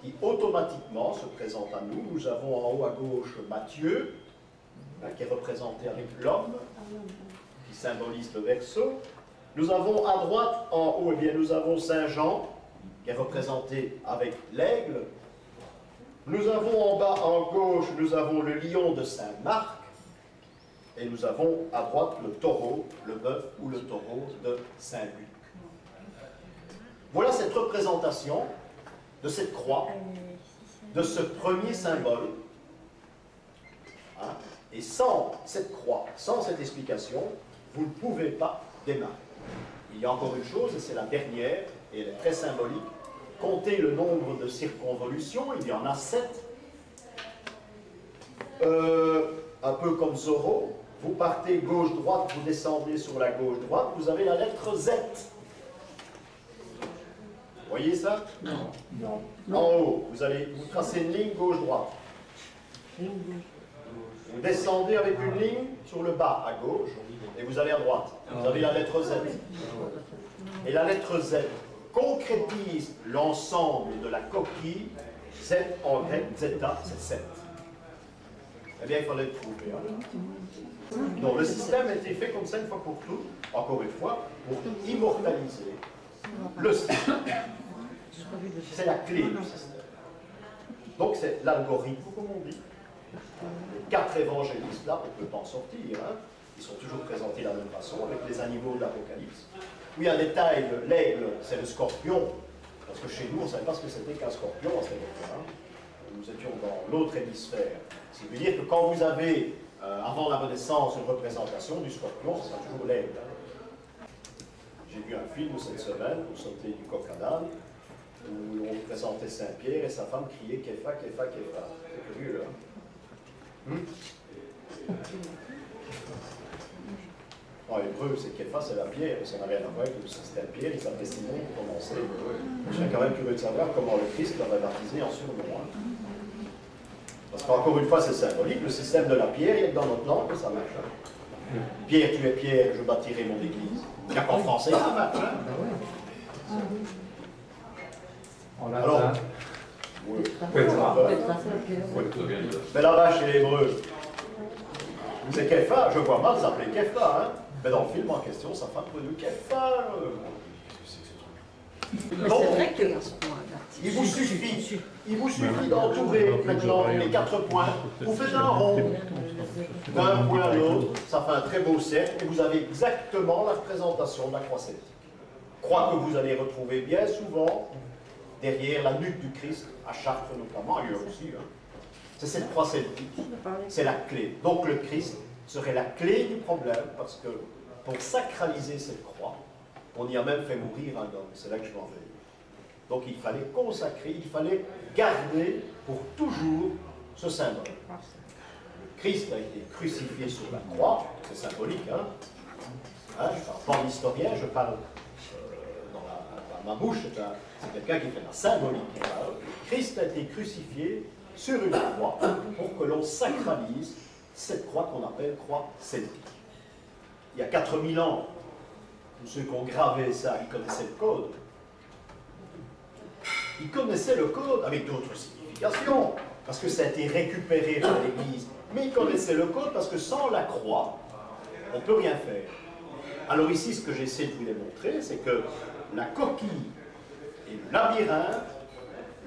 qui automatiquement se présentent à nous. Nous avons en haut à gauche Matthieu, hein, qui est représenté avec l'homme, qui symbolise le Verseau. Nous avons à droite, en haut, eh bien, nous avons Saint Jean, qui est représenté avec l'aigle. Nous avons en bas, en gauche, nous avons le lion de Saint Marc. Et nous avons à droite le taureau, le bœuf ou le taureau de Saint-Luc. Voilà cette représentation de cette croix, de ce premier symbole. Hein? Et sans cette croix, sans cette explication, vous ne pouvez pas démarrer. Il y a encore une chose, et c'est la dernière, et elle est très symbolique. Comptez le nombre de circonvolutions, il y en a 7. Un peu comme Zorro. Vous partez gauche-droite, vous descendez sur la gauche-droite, vous avez la lettre Z. Vous voyez ça? Non. En haut, vous tracez une ligne gauche-droite. Vous descendez avec une ligne sur le bas à gauche, et vous allez à droite. Vous avez la lettre Z. Et la lettre Z concrétise l'ensemble de la coquille. Z en grec, zeta, c'est 7. Eh bien, il fallait le trouver. Hein. Donc, le système a été fait comme ça une fois pour toutes, encore une fois, pour immortaliser le système. C'est la clé du système. Donc, c'est l'algorithme, comme on dit. Les 4 évangélistes, là, on peut en sortir. Hein. Ils sont toujours présentés de la même façon, avec les animaux de l'Apocalypse. Oui, un détail, l'aigle, c'est le scorpion. Parce que chez nous, on ne savait pas ce que c'était qu'un scorpion à cette époque-là. Hein. Nous étions dans l'autre hémisphère. Ce qui veut dire que quand vous avez, avant la Renaissance, une représentation du scorpion, ce sera toujours l'aigle. Hein. J'ai vu un film cette semaine, pour sauter du coq à l'âne, où on présentait Saint-Pierre et sa femme criait « Képha, Képha, Képha ». C'est curieux, là. En hébreu, c'est Képha, c'est la pierre, ça n'a rien à voir avec le système Pierre, il s'appelait Simon pour commencer. Je suis quand même curieux de savoir comment le Christ l'avait baptisé en surnom. Hein. Parce qu'encore une fois, c'est symbolique, le système de la pierre, il y a que dans notre langue que ça marche. Hein. Pierre, tu es pierre, je bâtirai mon église. Il n'y a qu'en français, ça marche. Hein. Alors, oui. Mais là-bas, chez les Hébreux, c'est Képha, je vois mal s'appeler Képha, hein. Mais dans le film en question, sa femme peut dire Képha. Donc, il vous suffit d'entourer maintenant les 4 points. Vous faites un rond d'un point à l'autre, ça fait un très beau cercle, et vous avez exactement la représentation de la croix celtique. Croix que vous allez retrouver bien souvent derrière la nuque du Christ, à Chartres notamment, ailleurs aussi. Hein. C'est cette croix celtique, c'est la clé. Donc le Christ serait la clé du problème, parce que pour sacraliser cette croix, on y a même fait mourir un homme, c'est là que je vais en venir. Donc il fallait consacrer, il fallait garder pour toujours ce symbole. Le Christ a été crucifié sur la croix, c'est symbolique, hein. Hein, je ne parle pas en historien, je parle dans ma bouche, c'est quelqu'un qui fait la symbolique. Christ a été crucifié sur une croix pour que l'on sacralise cette croix qu'on appelle croix celtique. Il y a 4000 ans, tous ceux qui ont gravé ça, ils connaissaient le code. Ils connaissaient le code avec d'autres significations, parce que ça a été récupéré par l'Église. Mais ils connaissaient le code parce que sans la croix, on ne peut rien faire. Alors ici, ce que j'essaie de vous démontrer, c'est que la coquille et le labyrinthe,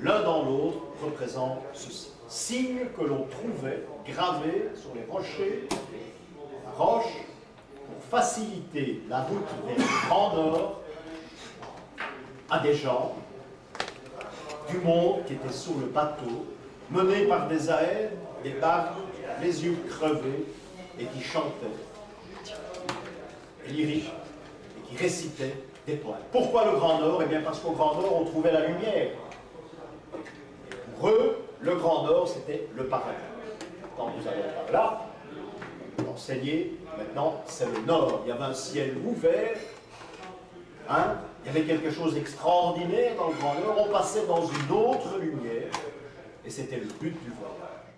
l'un dans l'autre, représentent ceci. Signes que l'on trouvait gravés sur les rochers, la roche, pour faciliter la route vers le Grand Nord à des gens du monde qui étaient sur le bateau, menés par des aèdes, des barques, les yeux crevés, et qui chantaient, lyriques, et qui récitaient des poèmes. Pourquoi le Grand Nord? Eh bien parce qu'au Grand Nord, on trouvait la lumière. Et pour eux, le Grand Nord, c'était le paradis. Quand nous allons par là, enseigner, maintenant, c'est le Nord. Il y avait un ciel ouvert, hein? Il y avait quelque chose d'extraordinaire dans le Grand Nord. On passait dans une autre lumière, et c'était le but du voyage.